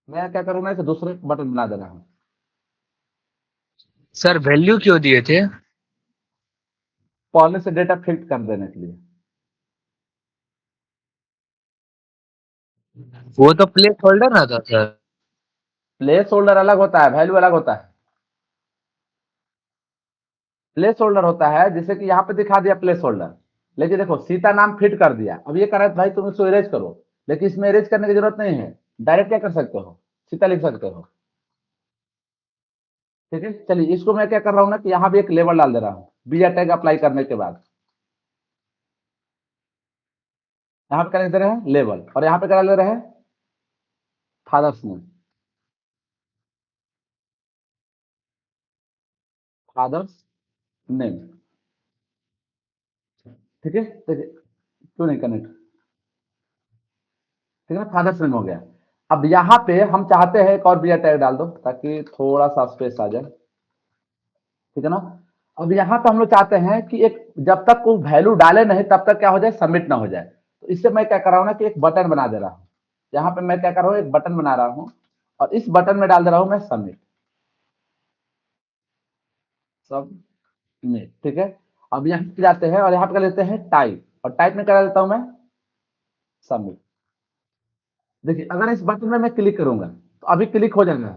मैं क्या करूंगा, इसे दूसरे बटन बना दे रहा हूँ। सर वैल्यू क्यों दिए थे? पहले से डेटा फिट कर देने के लिए। वो तो प्लेस होल्डर ना था सर। प्लेस होल्डर अलग होता है, वैल्यू अलग होता है। प्लेस होल्डर होता है, जैसे कि यहाँ पे दिखा दिया प्लेस होल्डर, लेकिन देखो सीता नाम फिट कर दिया। अब ये कह रहा है भाई तुम इसको इरेज करो, लेकिन इसमें इरेज करने की जरूरत नहीं है। डायरेक्ट क्या कर सकते हो, सीता लिख सकते हो। ठीक है, चलिए इसको मैं क्या कर रहा हूँ ना कि यहाँ भी एक लेबल डाल दे रहा हूँ बीजा टैग अप्लाई करने के बाद। यहाँ पे क्या लिख दे रहे हैं, लेबल, और यहाँ पे क्या डाल दे रहे हैं, फादर्स नेम। फादर्स नेम, ठीक है। देखिए क्यों नहीं कनेक्ट, ठीक है ना, फादर्स नेम हो गया। अब यहाँ पे हम चाहते हैं एक और बीजा टैग डाल दो ताकि थोड़ा सा स्पेस आ जाए, ठीक है ना। अब यहाँ पे हम लोग चाहते हैं कि एक जब तक कोई वैल्यू डाले नहीं तब तक क्या हो जाए, सबमिट ना हो जाए। तो इससे मैं क्या कर रहा हूँ ना कि एक बटन बना दे रहा हूँ। यहाँ पे मैं क्या कर रहा हूँ, एक बटन बना रहा हूँ और इस बटन में डाल दे रहा हूँ मैं सबमिट। सबमिट, ठीक है। अब यहाँ पे जाते हैं और यहाँ पे कर लेते हैं टाइप, और टाइप में करा देता हूँ मैं सबमिट। देखिए अगर इस बटन में मैं क्लिक करूंगा तो अभी क्लिक हो जाएगा,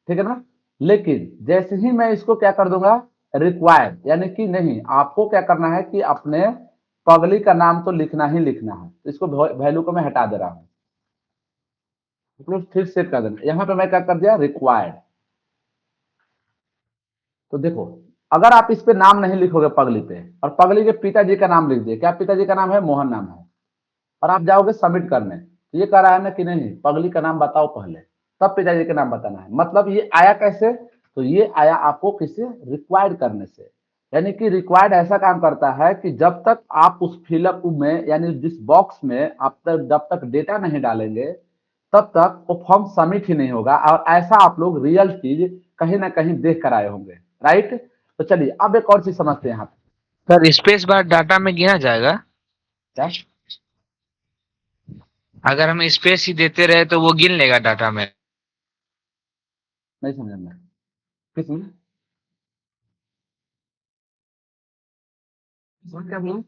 ठीक है ना। लेकिन जैसे ही मैं इसको क्या कर दूंगा, रिक्वायर्ड, यानी कि नहीं, आपको क्या करना है कि अपने पगली का नाम तो लिखना ही लिखना है। तो इसको वैल्यू को मैं हटा दे रहा हूँ, फिर सेव कर देना। यहाँ पे मैं क्या कर दिया, रिक्वायर्ड। तो देखो अगर आप इस पे नाम नहीं लिखोगे पगली पे, और पगली के पिताजी का नाम लिख दिए, क्या पिताजी का नाम है, मोहन नाम है, और आप जाओगे सबमिट करने, तो ये कह रहा है ना कि नहीं पगली का नाम बताओ पहले, तब पिताजी का नाम बताना है। मतलब ये आया कैसे, तो ये आया आपको किसे, रिक्वायर्ड करने से। यानी कि रिक्वायर्ड ऐसा काम करता है कि जब तक आप उस फिलअप में, यानी जिस बॉक्स में आप तक जब तक डेटा नहीं डालेंगे तब तक वो फॉर्म सबमिट ही नहीं होगा। और ऐसा आप लोग रियल चीज कहीं ना कहीं देख कर आए होंगे, राइट। तो चलिए अब एक और चीज समझते हैं यहाँ पे। सर स्पेस बार डाटा में गिना जाएगा? क्या, अगर हम स्पेस ही देते रहे तो वो गिन लेगा डाटा में? नहीं समझा मैं, किसमें क्या बोला,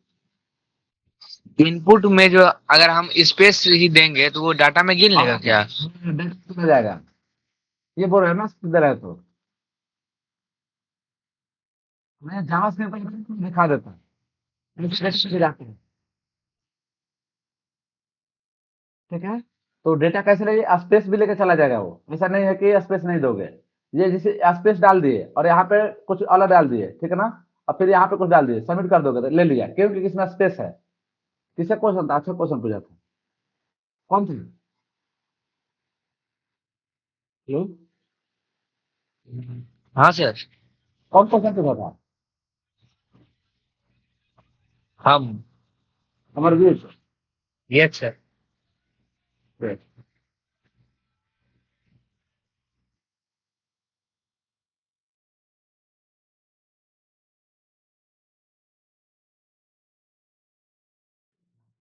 इनपुट में जो अगर हम स्पेस ही देंगे तो वो डाटा में गिन लेगा क्या? हो जाएगा। ये बोल रहे हो ना सीधे रहे तो मैं जावास्क्रिप्ट दिखा देता हूँ, जाते हैं, ठीक है। तो डेटा कैसे लगे, स्पेस भी लेके चला जाएगा वो, ऐसा नहीं है कि स्पेस नहीं दोगे। ये जैसे स्पेस डाल दिए और यहाँ पे कुछ अलग डाल दिए, ठीक है ना, और फिर यहाँ पे कुछ डाल दिए, सबमिट कर दोगे तो ले लिया, क्योंकि इसमें स्पेस है। किसका क्वेश्चन था, अच्छा क्वेश्चन पूछा था, कौन थे, हेलो, हाँ सर। कौन क्वेश्चन पूछा था, हम। अमरवीर। Yes sir.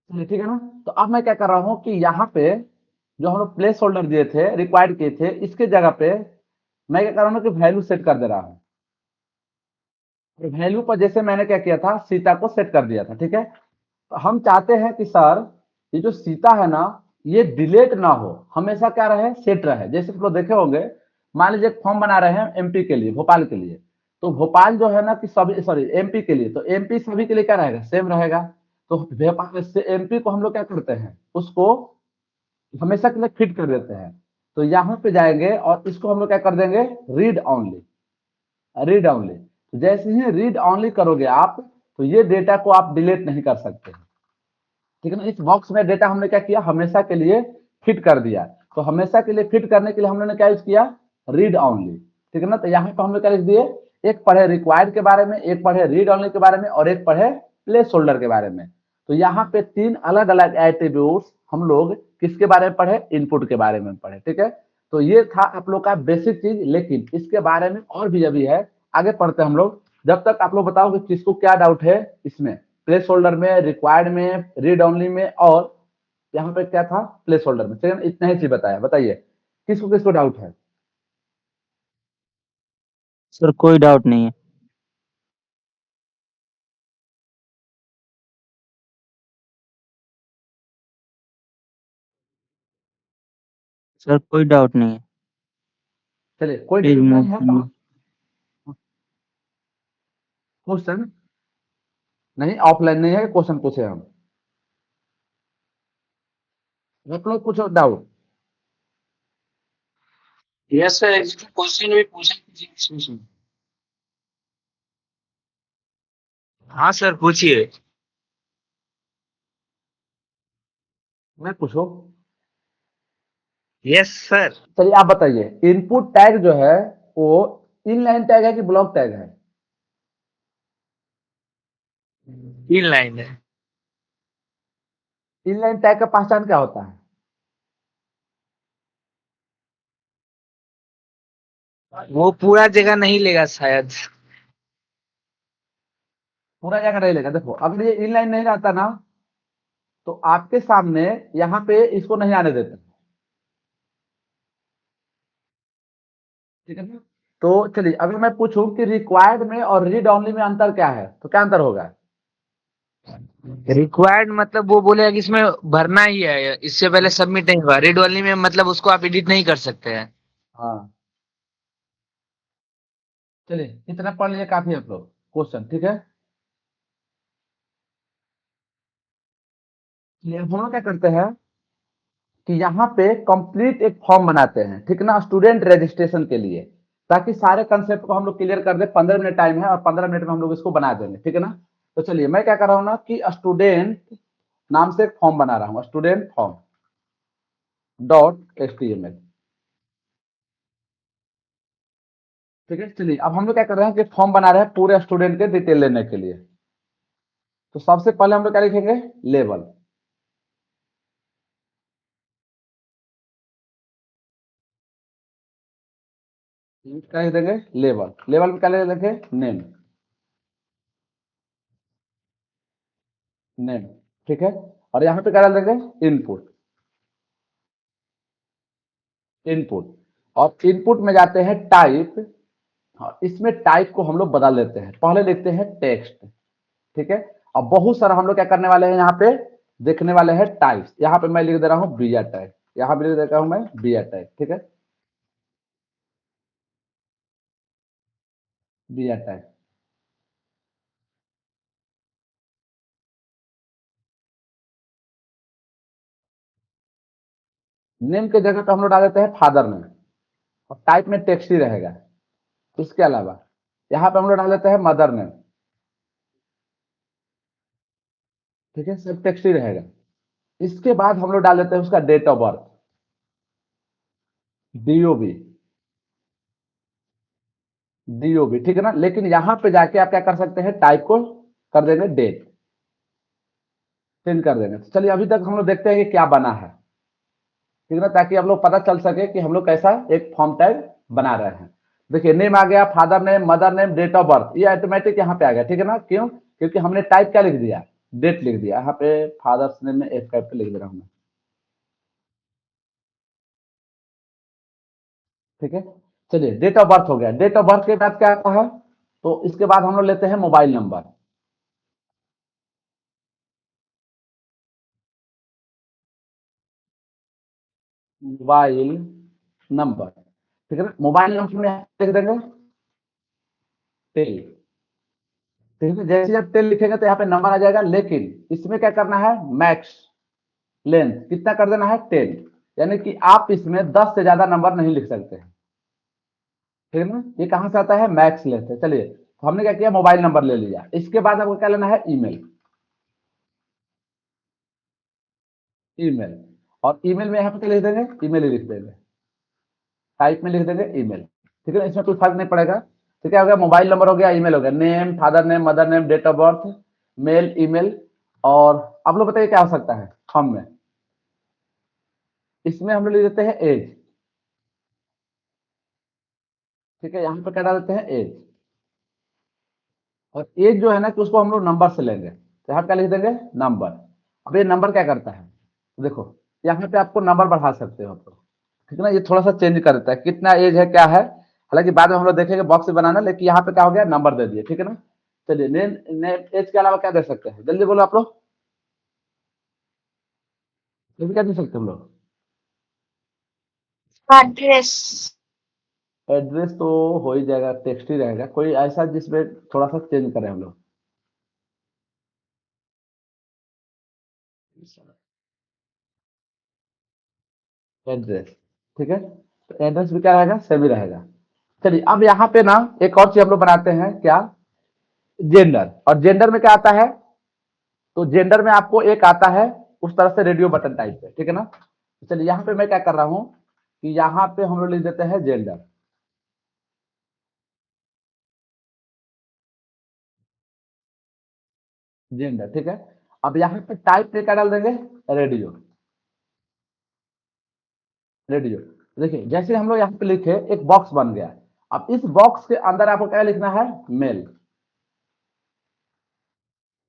चलिए ठीक है ना। तो अब मैं क्या कर रहा हूँ कि यहाँ पे जो हम लोग प्लेस होल्डर दिए थे, रिक्वायर्ड किए थे, इसके जगह पे मैं क्या कर रहा हूँ कि वैल्यू सेट कर दे रहा हूँ। वैल्यू पर जैसे मैंने क्या किया था, सीता को सेट कर दिया था, ठीक है। तो हम चाहते हैं कि सर ये जो सीता है ना, ये डिलीट ना हो, हमेशा क्या रहे, सेट रहे। जैसे आप लोग देखे होंगे, मान लीजिए एक फॉर्म बना रहे हैं एमपी के लिए, भोपाल के लिए, तो भोपाल जो है ना कि सभी, सॉरी एमपी के लिए, तो एमपी सभी के लिए क्या रहेगा, सेम रहेगा। तो भोपाल से एमपी को हम लोग क्या करते हैं, उसको हमेशा के लिए फिट कर देते हैं। तो यहाँ पे जाएंगे और इसको हम लोग क्या कर देंगे, रीड ऑनली, रीड ऑनली। तो जैसे ही रीड ऑनली करोगे आप, तो ये डेटा को आप डिलीट नहीं कर सकते, ठीक है ना। इस बॉक्स में डेटा हमने क्या किया, हमेशा के लिए फिट कर दिया। तो हमेशा के लिए फिट करने के लिए हमने क्या यूज किया, रीड ऑनली, ठीक है ना। तो यहाँ पे हमने क्या लिख दिए, एक पढ़े रिक्वायर्ड के बारे में, एक पढ़े रीड ऑनली के बारे में, और एक पढ़े प्लेस होल्डर के बारे में। तो यहाँ पे तीन अलग अलग एट्रीब्यूट्स हम लोग किसके बारे में पढ़े, इनपुट के बारे में पढ़े। ठीक है, तो ये था आप लोग का बेसिक चीज, लेकिन इसके बारे में और भी अभी है, आगे पढ़ते हैं हम लोग। जब तक आप लोग बताओ कि किसको क्या डाउट है इसमें, प्लेस होल्डर में, रिक्वायर्ड में, रीड ओनली में, और यहाँ पे क्या था, प्लेस होल्डर में। चलिए इतना ही चीज बताया, बताइए किसको किसको डाउट है। सर कोई डाउट नहीं है। सर कोई डाउट नहीं है। चलिए कोई प्लीज डाउट मूव नहीं है तो क्वेश्चन नहीं, ऑफलाइन नहीं है, क्वेश्चन पूछे हम, आप लोग कुछ डाउट। यस सर, क्वेश्चन भी पूछा कीजिए। हाँ सर पूछिए। मैं पूछो। Yes sir. चलिए आप बताइए, इनपुट टैग जो है वो इनलाइन टैग है कि ब्लॉक टैग है। तीन लाइन है। इनलाइन टैग का पहचान क्या होता है। वो पूरा जगह नहीं लेगा शायद। पूरा जगह नहीं लेगा। देखो अगर ये इनलाइन नहीं रहता ना तो आपके सामने यहाँ पे इसको नहीं आने देते। ठीक है ना, तो चलिए अगर मैं पूछूं कि रिक्वायर्ड में और रीड ओनली में अंतर क्या है, तो क्या अंतर होगा। रिक्वायर्ड मतलब वो बोलेगा कि इसमें भरना ही है, इससे पहले सबमिट नहीं हुआ। रीड ओनली में मतलब उसको आप एडिट नहीं कर सकते हैं। हाँ चलिए इतना पढ़ लीजिए, काफी है आप लोग क्वेश्चन। ठीक है, चलिए अब हम लोग क्या करते हैं कि यहाँ पे कंप्लीट एक फॉर्म बनाते हैं, ठीक ना, स्टूडेंट रजिस्ट्रेशन के लिए, ताकि सारे कंसेप्ट को हम लोग क्लियर कर दे। 15 मिनट टाइम है और 15 मिनट में हम लोग इसको बना देंगे। ठीक है ना, तो चलिए मैं क्या कर रहा हूँ ना कि स्टूडेंट नाम से एक फॉर्म बना रहा हूँ, स्टूडेंट फॉर्म डॉट HTML। ठीक है, चलिए अब हम लोग क्या कर रहे हैं कि फॉर्म बना रहे हैं पूरे स्टूडेंट के डिटेल लेने के लिए। तो सबसे पहले हम लोग क्या लिखेंगे, लेवल। क्या लिख देंगे, लेवल। लेवल में क्या लिख देंगे, नेम। नेम, ठीक है, और यहाँ पे क्या डाल देंगे, इनपुट। इनपुट, और इनपुट में जाते हैं टाइप। हाँ, इसमें टाइप को हम लोग बदल लेते हैं, पहले लिखते हैं टेक्स्ट। ठीक है, अब बहुत सारा हम लोग क्या करने वाले हैं, यहाँ पे देखने वाले हैं टाइप्स। यहाँ पे मैं लिख दे रहा हूँ बिया टाइप, यहाँ पे लिख देता हूँ मैं बिया टाइप। ठीक है, बिया टाइप। नेम के जगह पे हम लोग डाल देते हैं फादर नेम, और टाइप में टेक्स्ट ही रहेगा। इसके अलावा यहाँ पे हम लोग डाल देते हैं मदर नेम। ठीक है, सब टेक्स्ट ही रहेगा। इसके बाद हम लोग डाल देते हैं उसका date of birth, DOB। DOB, ठीक है ना, लेकिन यहाँ पे जाके आप क्या कर सकते हैं, टाइप को कर देंगे डेट, चेंज कर देंगे। तो चलिए अभी तक हम लोग देखते हैं कि क्या बना है। ठीक है ना, ताकि आप लोग पता चल सके कि हम लोग कैसा एक फॉर्म टैग बना रहे हैं। देखिए नेम आ गया, father name, mother name, date of birth, ये ऑटोमेटिक यहाँ पे आ गया। ठीक है ना, क्यों, क्योंकि हमने टाइप क्या लिख दिया, डेट लिख दिया। यहाँ पे फादर्स नेम में F टाइप पे लिख दे रहा हूँ मैं। ठीक है, चलिए डेट ऑफ बर्थ हो गया। डेट ऑफ बर्थ के बाद क्या आता है, तो इसके बाद हम लोग लेते हैं मोबाइल नंबर। मोबाइल नंबर, ठीक है ना, मोबाइल नंबर में लिख देंगे टेल। ठीक है, जैसे जब टेल लिखेंगे तो यहाँ पे नंबर आ जाएगा, लेकिन इसमें क्या करना है, मैक्स लेंथ कितना कर देना है, 10। यानी कि आप इसमें 10 से ज्यादा नंबर नहीं लिख सकते हैं। ठीक है ना, ये कहां से आता है, मैक्स लेंथ है। चलिए तो हमने क्या किया, मोबाइल नंबर ले लिया। इसके बाद आपको क्या लेना है, ईमेल। ईमेल, और ईमेल में यहाँ पे क्या लिख देंगे, ईमेल ही लिख देंगे, टाइप में लिख देंगे ईमेल। ठीक है ना, इसमें कोई फर्क नहीं पड़ेगा। तो क्या हो गया, मोबाइल नंबर हो गया, ईमेल हो गया, name, father name, mother name, date of birth, mail, email. और आप लोग बताइए क्या हो सकता है फॉर्म में। इसमें हम लोग लिख देते हैं एज। ठीक है, यहाँ पे क्या डाल देते हैं एज, और एज जो है ना कि उसको हम लोग नंबर से लेंगे, तो यहाँ पे क्या लिख देंगे नंबर। अब ये नंबर क्या करता है, तो देखो यहाँ पे आपको नंबर बढ़ा सकते हो आप लोग, ठीक है ना। ये थोड़ा सा चेंज कर देता है कितना एज है क्या है, हालांकि बाद में हम लोग देखेंगे बॉक्स से बनाना, लेकिन यहाँ पे क्या हो गया नंबर दे दिए, ठीक है ना। चलिए नेम एज के अलावा क्या दे सकते हैं, जल्दी बोलो आप लोग, ये भी क्या दे सकते हैं हम लोग। एड्रेस। एड्रेस तो हो ही जाएगा, टेक्स्ट ही रहेगा, कोई ऐसा जिसमें थोड़ा सा चेंज करें हम लोग। एड्रेस, ठीक है, तो एड्रेस भी क्या रहेगा सेम ही रहेगा। चलिए अब यहाँ पे ना एक और चीज हम लोग बनाते हैं क्या, जेंडर। और जेंडर में क्या आता है, तो जेंडर में आपको एक आता है उस तरह से रेडियो बटन टाइप पे, ठीक है ना। तो चलिए यहाँ पे मैं क्या कर रहा हूँ कि यहाँ पे हम लोग लिख देते हैं जेंडर, जेंडर, ठीक है। अब यहाँ पे टाइप पे क्या डाल देंगे, रेडियो, रेडियो। देखिए जैसे हम लोग यहाँ पे लिखे एक बॉक्स बन गया, अब इस बॉक्स के अंदर आपको क्या लिखना है, मेल,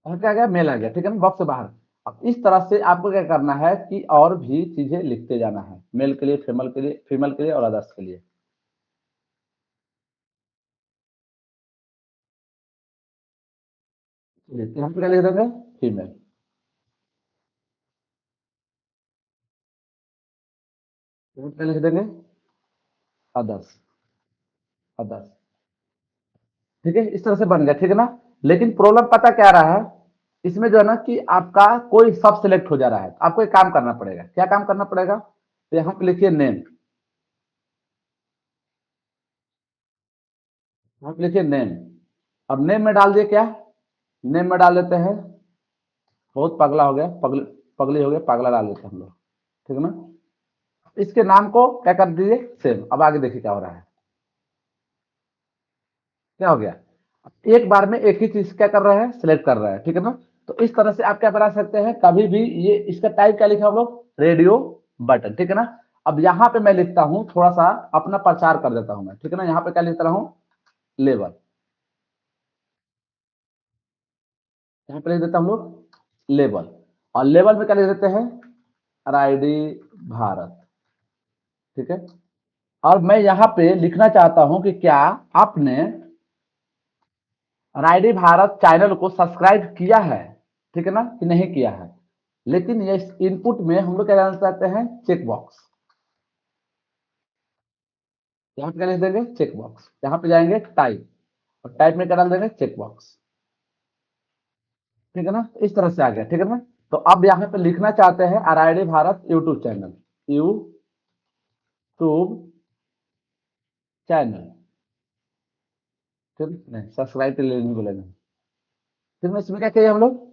और क्या आ गया मेल आ गया, ठीक है ना, बॉक्स से बाहर। अब इस तरह से आपको क्या करना है कि और भी चीजें लिखते जाना है, मेल के लिए, फीमेल के लिए और अदर्स के लिए। यहाँ पे क्या लिख देंगे, फीमेल, यहाँ पे लिख देंगे अदर्स, अदर्स, ठीक है। इस तरह से बन गया, ठीक है ना। लेकिन प्रॉब्लम पता क्या आ रहा है, इसमें जो है ना कि आपका कोई सब सिलेक्ट हो जा रहा है, तो आपको एक काम करना पड़ेगा, क्या काम करना पड़ेगा, तो यहाँ पे लिखिए नेम, यहाँ पे लिखिए नेम। अब नेम में डाल दिए क्या, नेम में डाल देते हैं, बहुत पगला हो गया, पगली हो गया, पगला डाल देते हैं हम लोग, ठीक है ना। इसके नाम को क्या कर दीजिए सेम। अब आगे देखिए क्या हो रहा है, क्या हो गया, एक बार में एक ही चीज क्या कर रहा है, सिलेक्ट कर रहा है, ठीक है ना। तो इस तरह से आप क्या बना सकते हैं, कभी भी ये इसका टाइप क्या लिखा हम लोग, रेडियो बटन, ठीक है ना। अब यहाँ पे मैं लिखता हूँ, थोड़ा सा अपना प्रचार कर देता हूँ मैं, ठीक है ना। यहाँ पे क्या लिखता रहा हूँ, लेबल, यहाँ पे लिख देता हम लोग लेबल, और लेबल में क्या लिख देते हैं, आरआईडी भारत, ठीक है। और मैं यहाँ पे लिखना चाहता हूं कि क्या आपने राइडी भारत चैनल को सब्सक्राइब किया है, ठीक है ना, कि नहीं किया है। लेकिन ये इनपुट में हम लोग क्या डालना चाहते हैं, चेक बॉक्स, यहाँ पे क्या लिख देंगे, चेक बॉक्स। यहाँ पे जाएंगे टाइप, और टाइप में क्या डाल देंगे, चेक बॉक्स, ठीक है ना। इस तरह से आ गया, ठीक है ना। तो अब यहाँ पे लिखना चाहते हैं RID Bharat YouTube channel, YouTube channel, ठीक है, नहीं सब्सक्राइब के लिए नहीं बोलेंगे, फिर मैं इसमें क्या किया हम लोग,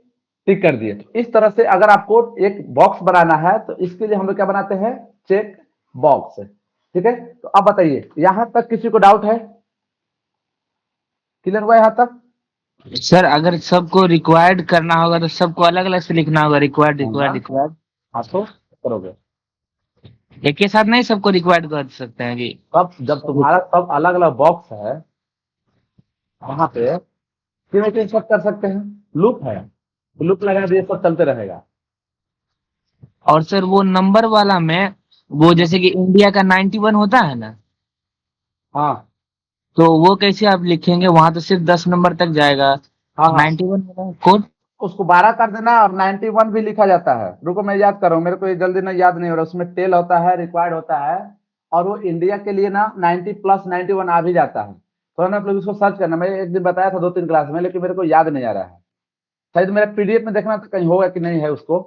टिक कर दिए। तो इस तरह से अगर आपको एक बॉक्स बनाना है तो इसके लिए हम लोग क्या बनाते हैं, चेक बॉक्स, ठीक है। तो अब बताइए यहां तक किसी को डाउट है, क्लियर हुआ यहाँ तक। सर अगर सबको रिक्वायर्ड करना होगा तो सबको अलग अलग से लिखना होगा, रिक्वायर्ड रिक्वायर्ड रिक्वायर्ड। आप तो करोगे, एक के साथ नहीं सबको रिक्वायर्ड कर सकते हैं जी। तब जब तुम्हारा सब अलग अलग बॉक्स है वहां पे फिर एक सब कर सकते हैं, लूप है, लूप लगा दिए सब चलते रहेगा। और सर वो नंबर वाला में, वो जैसे कि इंडिया का 91 होता है ना, हाँ तो वो कैसे आप लिखेंगे, वहां तो सिर्फ 10 नंबर तक जाएगा। हाँ हाँ, 91 वाला कोड। उसको 12 कर देना, और 91 भी लिखा जाता है, रुको मैं याद कर रहा हूँ, मेरे को ये जल्दी ना याद नहीं हो रहा। उसमें टेल होता है, रिक्वायर्ड होता है, और वो इंडिया के लिए ना 90 प्लस 91 आ भी जाता है। थोड़ा ना आप लोग इसको सर्च करना, मैं एक दिन बताया था 2-3 क्लास में, लेकिन मेरे को याद नहीं आ रहा है। शायद मेरा पीडीएफ में देखना तो कहीं होगा कि नहीं है, उसको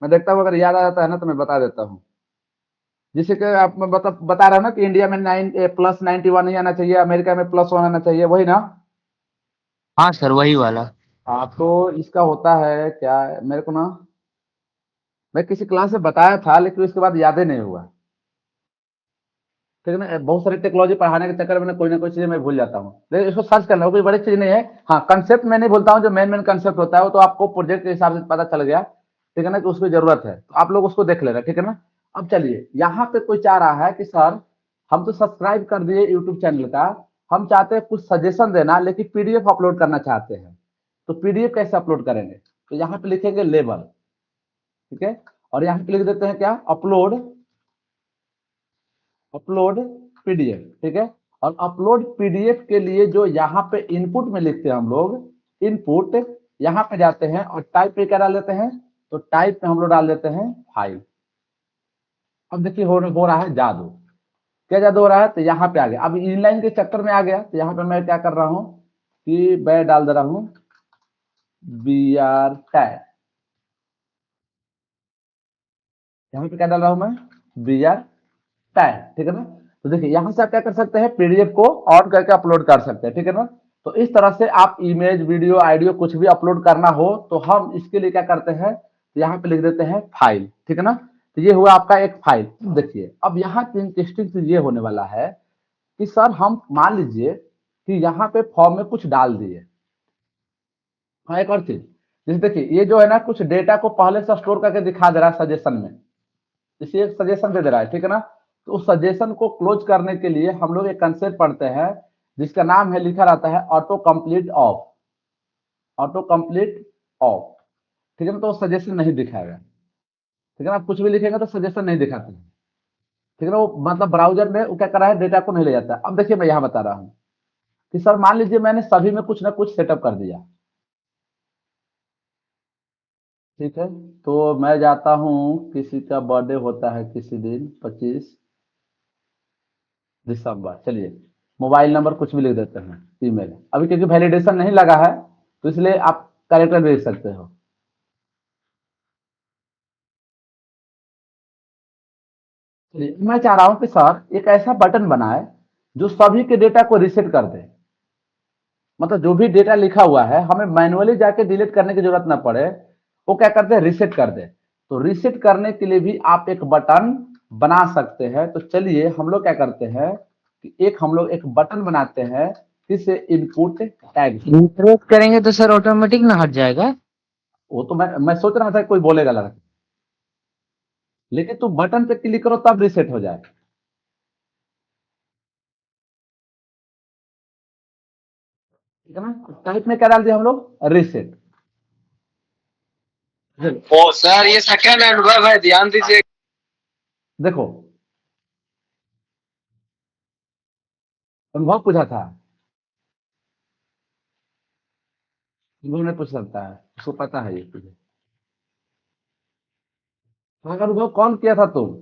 मैं देखता हूँ, अगर याद आ जाता है ना तो मैं बता देता हूँ। जिससे कि आप मैं बता रहा हूँ ना कि इंडिया में प्लस 91 ही आना चाहिए, अमेरिका में +1 आना चाहिए, वही ना। हाँ सर वही वाला। हाँ तो इसका होता है क्या, मेरे को ना मैं किसी क्लास में बताया था, लेकिन उसके बाद याद ही नहीं हुआ, ठीक है ना। बहुत सारी टेक्नोलॉजी पढ़ाने के चक्कर में कोई ना कोई चीजें मैं भूल जाता हूँ, लेकिन इसको सर्च करना कोई बड़ी चीज नहीं है। हाँ कंसेप्ट मैं नहीं भूलता हूँ, जो मेन मेन कंसेप्ट होता है वो तो आपको प्रोजेक्ट के हिसाब से पता चल गया, ठीक है ना, कि उसकी जरूरत है, तो आप लोग उसको देख लेना, ठीक है ना। अब चलिए यहाँ पे कोई चाह रहा है कि सर हम तो सब्सक्राइब कर दिए यूट्यूब चैनल का, हम चाहते हैं कुछ सजेशन देना लेकिन पीडीएफ अपलोड करना चाहते हैं, तो पीडीएफ कैसे अपलोड करेंगे? तो यहाँ पे लिखेंगे लेबल, ठीक है, और यहाँ पे लिख देते हैं क्या, अपलोड, अपलोड पीडीएफ, ठीक है। और अपलोड पीडीएफ के लिए जो यहाँ पे इनपुट में लिखते हैं हम लोग, इनपुट यहाँ पे जाते हैं और टाइप पे क्या डाल देते हैं, तो टाइप पे हम लोग डाल देते हैं फाइल। अब देखिए हो रहा है जादू। क्या जादू हो रहा है, तो यहाँ पे आ गया। अब इनलाइन के चक्कर में आ गया, तो यहाँ पे मैं क्या कर रहा हूँ कि मैं डाल दे रहा हूँ BR टैग, यहाँ पे क्या डाल रहा हूँ मैं, BR टैग, ठीक है ना। तो देखिए यहाँ से आप क्या कर सकते हैं, पीडीएफ को ऑन करके अपलोड कर सकते हैं, ठीक है ना। तो इस तरह से आप इमेज, वीडियो, ऑडियो कुछ भी अपलोड करना हो तो हम इसके लिए क्या करते हैं, यहाँ पे लिख देते हैं फाइल, ठीक है ना। तो ये हुआ आपका एक फाइल। देखिए अब यहाँ इंटरेस्टिंग चीज ये होने वाला है कि सर हम मान लीजिए कि यहाँ पे फॉर्म में कुछ डाल दिए। हाँ एक और चीज, जैसे देखिए ये जो है ना कुछ डेटा को पहले से स्टोर करके दिखा दे रहा है सजेशन में, इसे एक सजेशन दे दे रहा है, ठीक है ना। तो उस सजेशन को क्लोज करने के लिए हम लोग एक कंसेप्ट पढ़ते हैं जिसका नाम है, लिखा रहता है auto complete of, auto complete of, ठीक है ना। तो सजेशन नहीं दिखाएगा, ठीक है ना। आप कुछ भी लिखेंगे तो सजेशन नहीं दिखाते हैं, ठीक है ना। वो मतलब ब्राउजर में वो क्या कर रहा है, डेटा को नहीं ले जाता। अब देखिए मैं यहाँ बता रहा हूँ कि सर मान लीजिए मैंने सभी में कुछ ना कुछ सेटअप कर दिया, ठीक है। तो मैं जाता हूँ, किसी का बर्थडे होता है किसी दिन 25 दिसंबर, चलिए मोबाइल नंबर कुछ भी लिख देते हैं, ईमेल। अभी क्योंकि वैलिडेशन नहीं लगा है तो इसलिए आप कैरेक्टर भेज सकते हो। चलिए मैं चाह रहा हूँ कि सर एक ऐसा बटन बनाए जो सभी के डेटा को रिसेट कर दे, मतलब जो भी डेटा लिखा हुआ है हमें मैनुअली जाके डिलीट करने की जरूरत ना पड़े, वो क्या करते हैं, रिसेट कर दे। तो रिसेट करने के लिए भी आप एक बटन बना सकते हैं। तो चलिए हम लोग क्या करते हैं कि हम लोग एक बटन बनाते हैं, किसे, इनपुट टैग। रिफ्रेश करेंगे तो सर ऑटोमेटिक ना हट जाएगा? वो तो मैं सोच रहा था कोई बोलेगा लड़का, लेकिन तुम बटन पे क्लिक करो तब रिसेट हो जाए, ठीक है ना। टाइप में क्या डाल दिया हम लोग, रिसेट। ओ सर ये सेकंड अनुभव है, ध्यान दीजिए। देखो अनुभव पूछा था, अनुभव नहीं पूछ सकता है, उसको पता है ये चीजें। तो अनुभव कौन किया था तुम?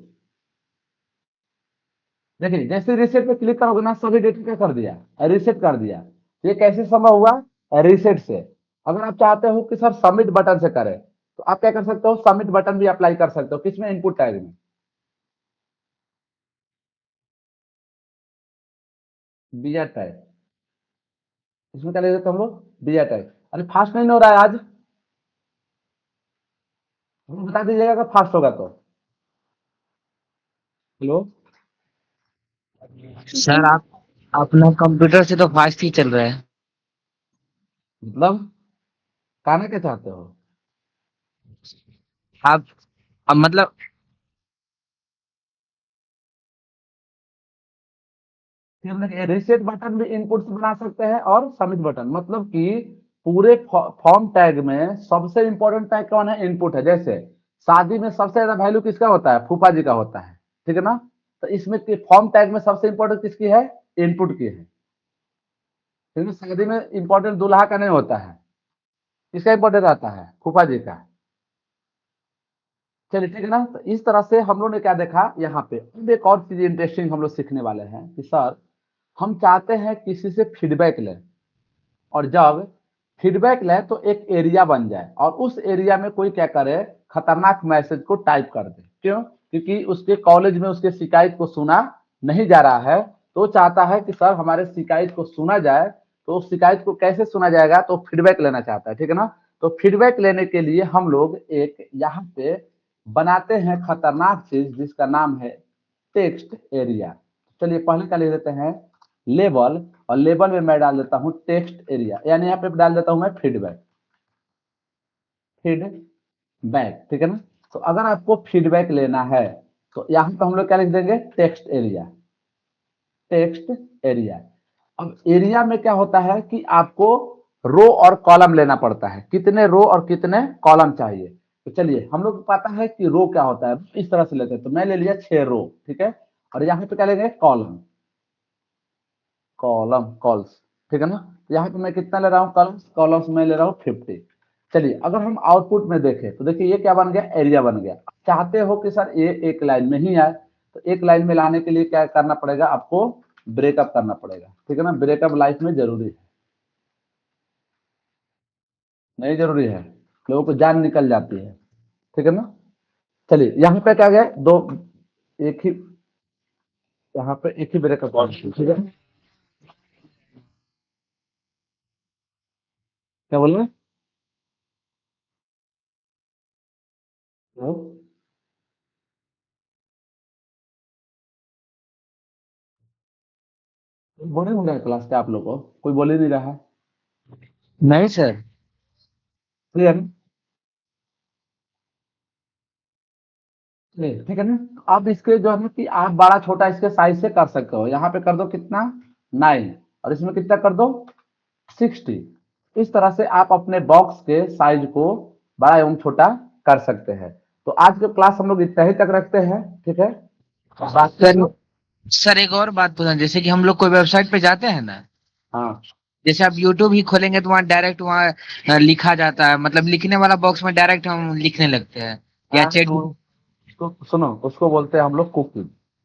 देखिए जैसे रिसेट पे क्लिक करोगे ना, सभी डेटा क्या कर दिया, रिसेट कर दिया। ये कैसे संभव हुआ, रिसेट से। अगर आप चाहते हो कि सर सबमिट बटन से करें तो आप क्या कर सकते हो, सबमिट बटन भी अप्लाई कर सकते हो, किसमें, इनपुट टैग में, बीआर टैग। इसमें क्या ले देते हम लोग, बीआर टैग। अरे फास्ट नहीं हो रहा है आज, हमें बता दीजिएगा अगर फास्ट होगा तो। हेलो, सर आप अपना कंप्यूटर से तो फास्ट ही चल रहा है। मतलब कहना क्या चाहते हो? आप अब मतलब कि हम लोग रिसेट बटन भी इनपुट से बना सकते हैं और सबमिट बटन, मतलब कि पूरे फॉर्म टैग में सबसे इंपॉर्टेंट टैग कौन है, इनपुट है। जैसे शादी में सबसे ज्यादा वैल्यू किसका होता है, फूफा जी का होता है, ठीक है ना। तो इसमें फॉर्म टैग में सबसे इंपॉर्टेंट किसकी है, इनपुट की है, ठीक है। शादी में इंपॉर्टेंट दूल्हा का नहीं होता है, किसका इंपॉर्टेंट रहता है, फूफा जी का। चलिए ठीक है ना। तो इस तरह से हम लोग ने क्या देखा यहाँ पे। अब एक और चीज इंटरेस्टिंग हम लोग सीखने वाले हैं कि सर हम चाहते हैं किसी से फीडबैक लें, और जब फीडबैक लें तो एक एरिया बन जाए और उस एरिया में कोई क्या करे, खतरनाक मैसेज को टाइप कर दे। क्यों, क्योंकि उसके कॉलेज में उसके शिकायत को सुना नहीं जा रहा है, तो चाहता है कि सर हमारे शिकायत को सुना जाए। तो उस शिकायत को कैसे सुना जाएगा, तो फीडबैक लेना चाहता है, ठीक है ना। तो फीडबैक लेने के लिए हम लोग एक यहाँ पे बनाते हैं खतरनाक चीज जिसका नाम है टेक्स्ट एरिया। चलिए पहले क्या लिख देते हैं, लेबल, और लेबल में मैं डाल देता हूं टेक्स्ट एरिया, यानी यहाँ पे डाल देता हूं मैं फीडबैक, फीडबैक, ठीक है ना। तो अगर आपको फीडबैक लेना है तो यहाँ पे हम लोग क्या लिख देंगे, टेक्स्ट एरिया, टेक्स्ट एरिया। अब एरिया में क्या होता है कि आपको रो और कॉलम लेना पड़ता है, कितने रो और कितने कॉलम चाहिए। तो चलिए हम लोग को पता है कि रो क्या होता है, इस तरह से लेते हैं। तो मैं ले लिया 6 रो, ठीक है, और यहाँ पे क्या लेंगे, कॉलम, कॉलम कॉल्स, ठीक है ना। यहाँ पे मैं कितना ले रहा हूँ, कॉलम्स, कॉलम्स में ले रहा हूँ 50। चलिए अगर हम आउटपुट में देखें तो देखिए ये क्या बन गया, एरिया बन गया। चाहते हो कि सर ये एक लाइन में ही आए, तो एक लाइन में लाने के लिए क्या करना पड़ेगा, आपको ब्रेकअप करना पड़ेगा, ठीक है ना। ब्रेकअप लाइफ में जरूरी है, नहीं जरूरी है, लोगों को जान निकल जाती है, ठीक है ना। चलिए यहाँ पे क्या गया, दो, एक ही, यहाँ पे एक ही ब्रेकअप, ठीक है। क्या बोल रहे हैं, बोरिंग हो रहा है क्लास क्या आप लोग को, कोई बोल ही नहीं रहा है, नहीं सर। क्लियर, ठीक है ना। अब इसके जो है ना कि आप बड़ा छोटा इसके साइज से कर सकते हो। यहाँ पे कर दो कितना, 9, और इसमें कितना कर दो, 60। इस तरह से आप अपने बॉक्स के साइज को बड़ा एवं छोटा कर सकते हैं। तो आज का क्लास हम लोग इतना ही तक रखते हैं, ठीक है। बाकी सर सर एक और बात पूछना, जैसे कि हम लोग कोई वेबसाइट पे जाते हैं ना, हाँ, जैसे आप यूट्यूब ही खोलेंगे तो वहाँ डायरेक्ट वहाँ लिखा जाता है, मतलब लिखने वाला बॉक्स में डायरेक्ट हम लिखने लगते हैं, या हाँ, चैट। उसको सुनो, उसको बोलते हैं हम लोग कुकी,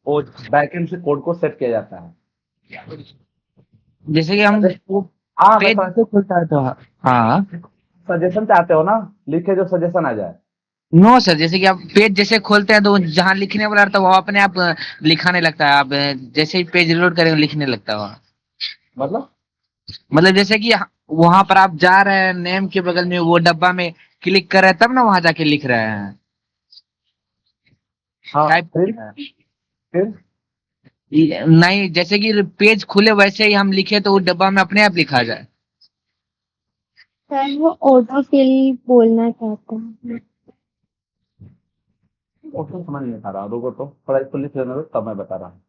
वो बैकएंड से कोड को सेट किया जाता है। जैसे कि हम हाँ मैं पेज से खुलता है तो हाँ। सजेशन चाहते हो ना, लिखे जो सजेशन आ जाए। नो सर, जैसे कि आप पेज जैसे खोलते हैं तो जहाँ लिखने वाला रहता है वो अपने आप लिखाने लगता है, आप जैसे ही पेज लोड करेंगे लिखने लगता है वहाँ। मतलब मतलब जैसे कि वहां पर आप जा रहे हैं, नेम के बगल में वो डब्बा में क्लिक कर रहे हैं तब ना वहां जाके लिख रहे हैं, हाँ, टाइप कर फिर रहे हैं। फिर नहीं, जैसे कि पेज खुले वैसे ही हम लिखे तो वो डब्बा में अपने आप लिखा जाए। सर वो ऑटो फिल बोलना चाहता हूँ। उसको समझ नहीं आ रहा, रुको तो थोड़ा इसको लिख लेने दो तब मैं बता रहा हूँ।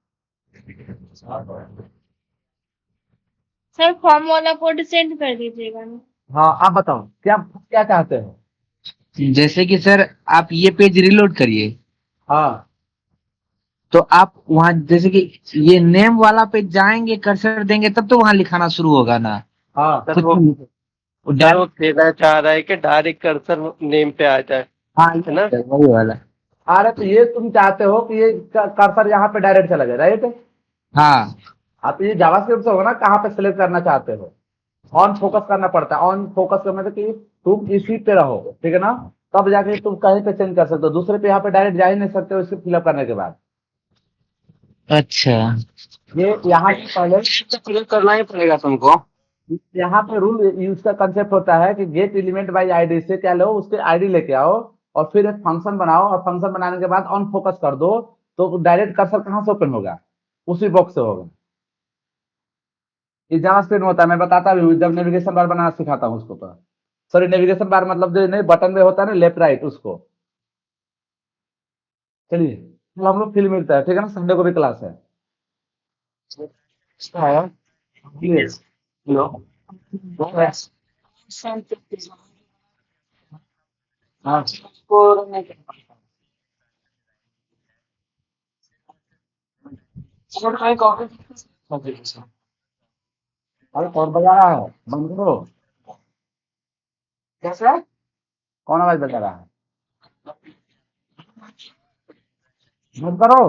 सर फॉर्म वाला कोड सेंड कर दीजिएगा ना। हाँ आप बताओ क्या क्या चाहते हो। जैसे कि सर आप ये पेज रिलोड करिए, हाँ तो आप वहां जैसे कि ये नेम वाला पे जाएंगे, कर्सर देंगे तब तो वहां लिखाना शुरू होगा ना। हाँ सर कुछ वो नहीं, सर वो कहना चाह रहा है कि डायरेक्ट कर्सर नेम पे आ जाए, हाँ है ना। वही वाला। अरे तो ये तुम चाहते हो कि ये कर्सर यहाँ पे डायरेक्ट चला जाए, राइट। हाँ आप ये जावास्क्रिप्ट से होगा ना, कहाँ पे सिलेक्ट करना चाहते हो, ऑन फोकस करना पड़ता है। ऑन फोकस करने से कि तुम इसी पे रहो, ठीक है ना, तब जाके तुम कहीं पे चेंज कर सकते हो, दूसरे पे यहाँ पे डायरेक्ट जा ही नहीं सकते हो इसको फिलअप करने के बाद। अच्छा। ये यहाँ से पहले प्रयोग करना ही पड़ेगा तुमको। यहाँ पे रूल यूज का कंसेप्ट होता है कि गेट एलिमेंट बाय आईडी से क्या लो, उसके आईडी लेके आओ और फिर एक फंक्शन बनाओ, और फंक्शन बनाने के बाद ऑन फोकस कर दो, तो डायरेक्ट कर्सर कहाँ से ओपन होगा, उसी बॉक्स से होगा। ये जावास्क्रिप्ट में होता है, मैं बताता भी हूँ जब नेविगेशन बार बनाना सिखाता हूँ उसको। तो सॉरी, नेविगेशन बार मतलब जो नहीं बटन में होता है ना, लेफ्ट राइट, उसको। चलिए कल हम लोग फिर मिलते हैं, ठीक है ना, संडे को भी क्लास है। Clear? नो हाँ अरे कौन बजा रहा है, बंद करो। कैसे, कौन आवाज बजा रहा है, बंद करो।